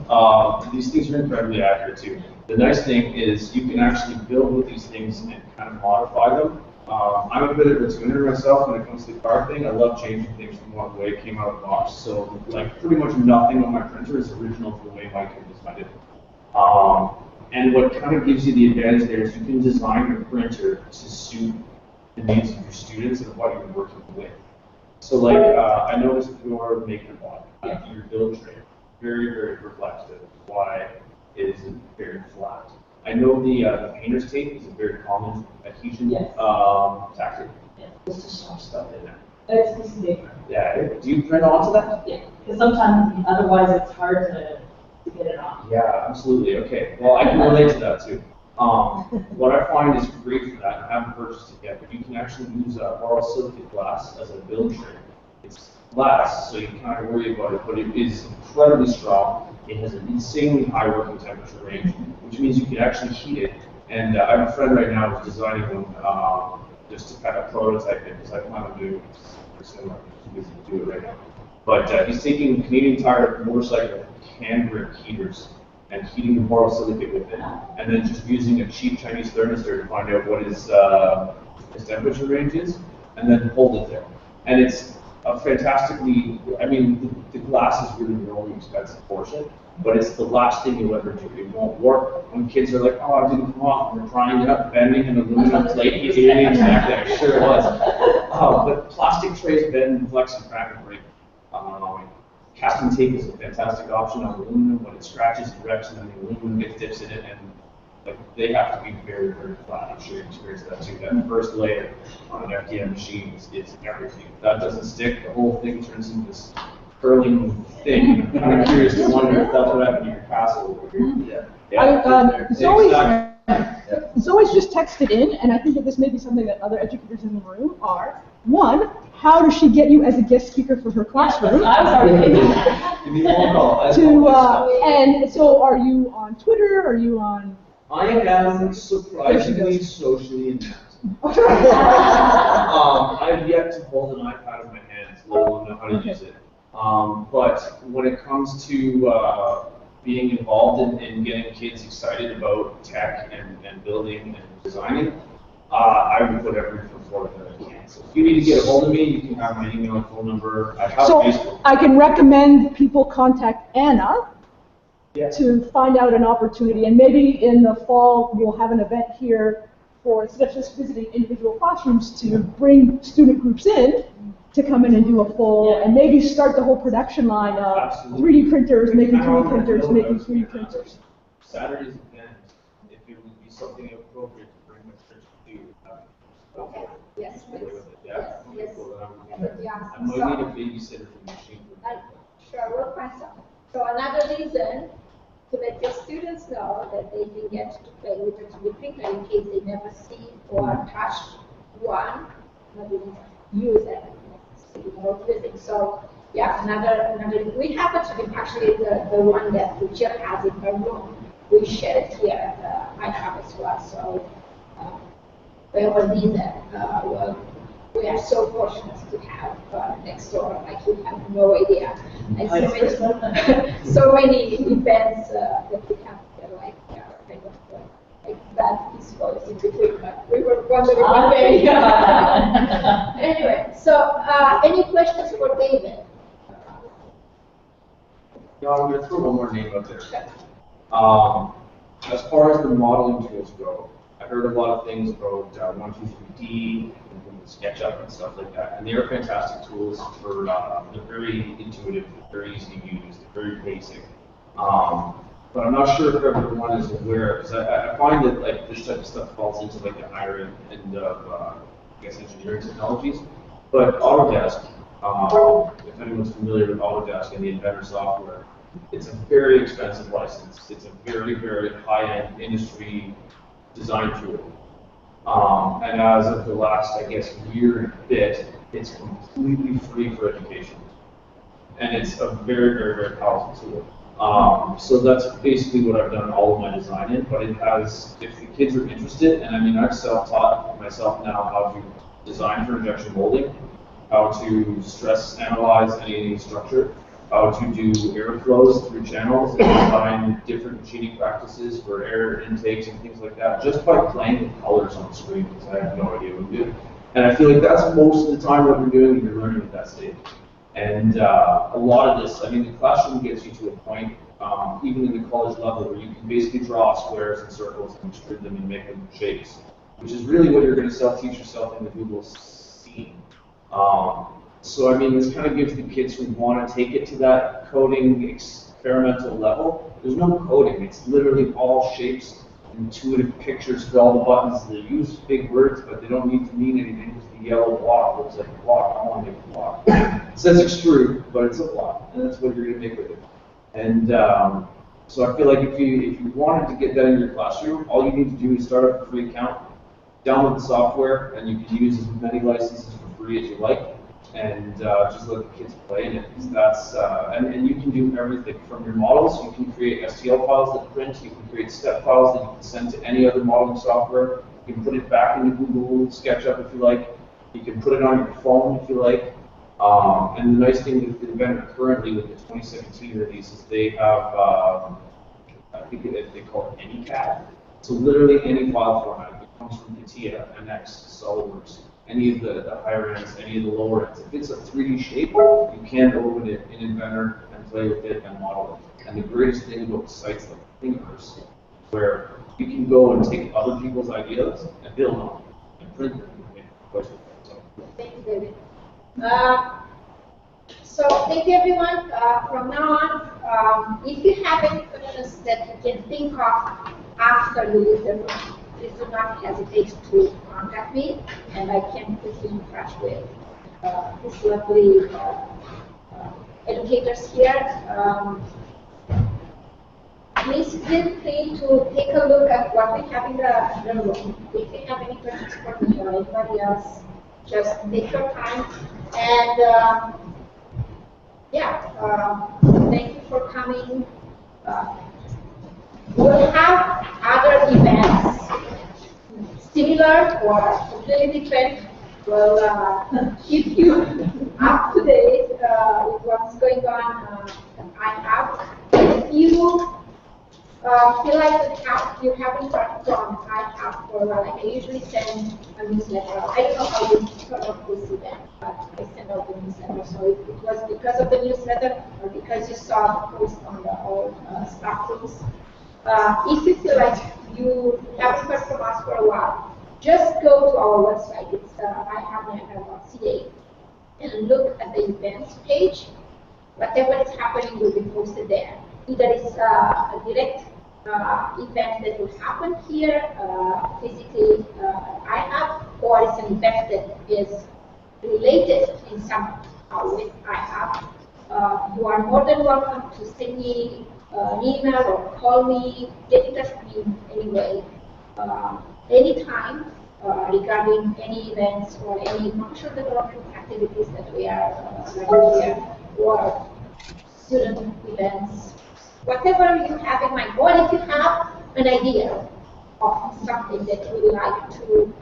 These things are incredibly accurate too. The nice thing is you can actually build with these things and kind of modify them. I'm a bit of a tuner myself when it comes to the car thing. I love changing things from the way it came out of the box. So like pretty much nothing on my printer is original to the way Mike had designed it. And what kind of gives you the advantage there is you can design your printer to suit the needs of your students and what you're working with. So like, I noticed your MakerBot, your build tray, very, very reflective. Why it is very flat. I know the painter's tape is a very common adhesion tactic. Yeah. There's just some stuff in there. It's just different. Yeah, do you print onto that? Yeah, because sometimes otherwise it's hard to get it on. Yeah, absolutely. Okay. Well, I can relate to that too. What I find is great for that, I haven't purchased it yet, but you can actually use borosilicate glass as a build tray. It's glass, so you kind of worry about it, but it is incredibly strong. It has an insanely high working temperature range, which means you can actually heat it. And I have a friend right now who's designing one just to kind of prototype it, because I plan on doing similar. He's busy to do it right now. But he's taking Canadian Tire motorcycle hand grip heaters and heating the borosilicate with it, and then just using a cheap Chinese thermistor to find out what his temperature range is, and then hold it there. And it's a fantastically, I mean, the glass is really the only expensive portion, but it's the last thing you'll ever do. It won't work. When kids are like, oh, it didn't come off, and we're trying it up, bending an aluminum plate, you did it exactly, sure it was. But plastic trays bend and flex and crack and break. Casting tape is a fantastic option on aluminum. When it scratches and wrecks, and then the aluminum gets dips in it, and like, they have to be very, very flat. I'm sure you experienced that too. That first layer on an FDM machine is everything. If that doesn't stick, the whole thing turns into this curling thing. I'm kind of curious to wonder if that's what happened to your castle over here. Yeah. Zoe's just texted in, and I think that this may be something that other educators in the room are. One, how does she get you as a guest speaker for her classroom? I was already thinking that. Give me a phone call. And so are you on Twitter? Are you on? I am surprisingly socially inept. I've yet to hold an iPad in my hands, let alone know how to use it. But when it comes to being involved in getting kids excited about tech and building and designing, I would put everything forward that I can. So if you need to get a hold of me, you can have my email and phone number. I have Facebook. I can recommend people contact Anna Yeah. to find out an opportunity, and maybe in the fall we'll have an event here for, instead of just visiting individual classrooms, to bring student groups in to come in and do a full, and maybe start the whole production line of Absolutely. 3D printers, making 3D printers, making 3D printers. Saturday's event, if it would be something appropriate to bring my church to do. Okay. Yes, please. Yeah. Yes. Cool, Yeah. I might need a babysitter for the machine. Sure, we'll find some. So another reason to let your students know that they can get to play with the 3D printer in case they never see or touch one, but they use it, see or visit. So yeah, another. We happen to be actually the one that the chair has in her room. We share it here. I have as well. So wherever needed, we are so fortunate to have next door, like you have no idea. And so many events that we have here, like kind of like that peaceful in between, but we were wondering one day. Anyway, so any questions for David? Yeah, I'm going to throw one more name out there. As far as the modeling tools go, I heard a lot of things about 123D and SketchUp and stuff like that, and they are fantastic tools for, they're very intuitive, they're very easy to use, they're very basic. But I'm not sure if everyone is aware, because I find that like this type of stuff falls into like the higher end of, I guess, engineering technologies. But Autodesk, if anyone's familiar with Autodesk and the Inventor software, it's a very expensive license. It's a very, very high-end industry design tool. And as of the last, I guess, year and a bit, it's completely free for education. And it's a very, very, very powerful tool. So that's basically what I've done all of my design in, but it has, if the kids are interested, and I mean, I've self-taught myself now how to design for injection molding, how to stress analyze any structure, how to do airflows through channels, and design different machining practices for air intakes and things like that, just by playing with colors on the screen, because I have no idea what I'm doing. And I feel like that's most of the time what you're doing when you're learning at that stage. And a lot of this, I mean, the classroom gets you to a point, even in the college level, where you can basically draw squares and circles and extrude them and make them shapes, which is really what you're going to teach yourself in the Google scene. So I mean, this kind of gives the kids who want to take it to that coding experimental level. There's no coding, it's literally all shapes, intuitive pictures, fill all the buttons. They use big words, but they don't need to mean anything, because the yellow block looks like a block. I want to make a block. It says extrude, but it's a block, and that's what you're going to make with it. And so I feel like if you wanted to get that in your classroom, all you need to do is start up a free account, download the software, and you can use as many licenses for free as you like, and just let the kids play in it. Because that's and you can do everything from your models. You can create STL files that print. You can create step files that you can send to any other modeling software. You can put it back into Google SketchUp if you like. You can put it on your phone if you like. And the nice thing with Inventor currently with the 2017 release is they have, I think they call it AnyCAD. So literally any file format that comes from CATIA, NX, SolidWorks, any of the higher ends, any of the lower ends. If it's a 3D shape, you can open it in Inventor and play with it and model it. And the greatest thing about sites like Thingiverse, where you can go and take other people's ideas and build on them and print them. Thank you, David. So thank you, everyone. From now on, if you have any questions that you can think of after you leave the room, please do not hesitate to contact me, and I can put you in touch with these lovely educators here. Please feel free to take a look at what we have in the room. If you have any questions for me or anybody else, just take your time. And thank you for coming. We'll have other events similar or completely different. We'll keep you up to date with what's going on. I have. If you feel like you haven't got from I have for a while, I usually send a newsletter. I don't know how you sort of will see that, but I send out the newsletter. So if it was because of the newsletter or because you saw the post on the old staff rooms, if you feel like you haven't heard from us for a while, just go to our website. It's ihaveniagara.ca and look at the events page. Whatever is happening will be posted there. Either it's a direct event that will happen here physically IHAB, or it's an event that is related in some with IHAB. You are more than welcome to send me an email or call me, get in touch with me anyway, anytime regarding any events or any functional development activities that we are running here, or student events. Whatever you have in mind, or if you have an idea of something that you would like to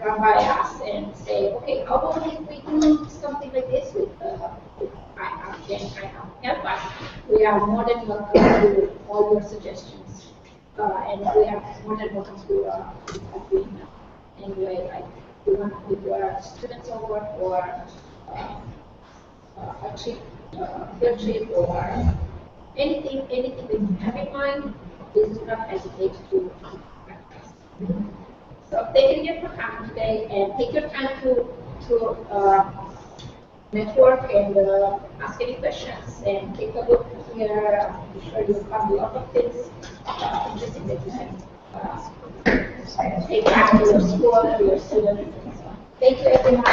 run by us and say, okay, how about if we do something like this with IHAB, then IHAB help us. We are more than welcome to all your suggestions, and we are more than welcome to doing anyway, like you want with your students over, or a trip, field trip, or anything that you have in mind, please do not hesitate to contact us. So thank you again for coming today, and take your time to network and ask any questions, and take a look here. I'm sure you'll find a lot of things interesting that you can take back to your school, to your students. Thank you, everyone.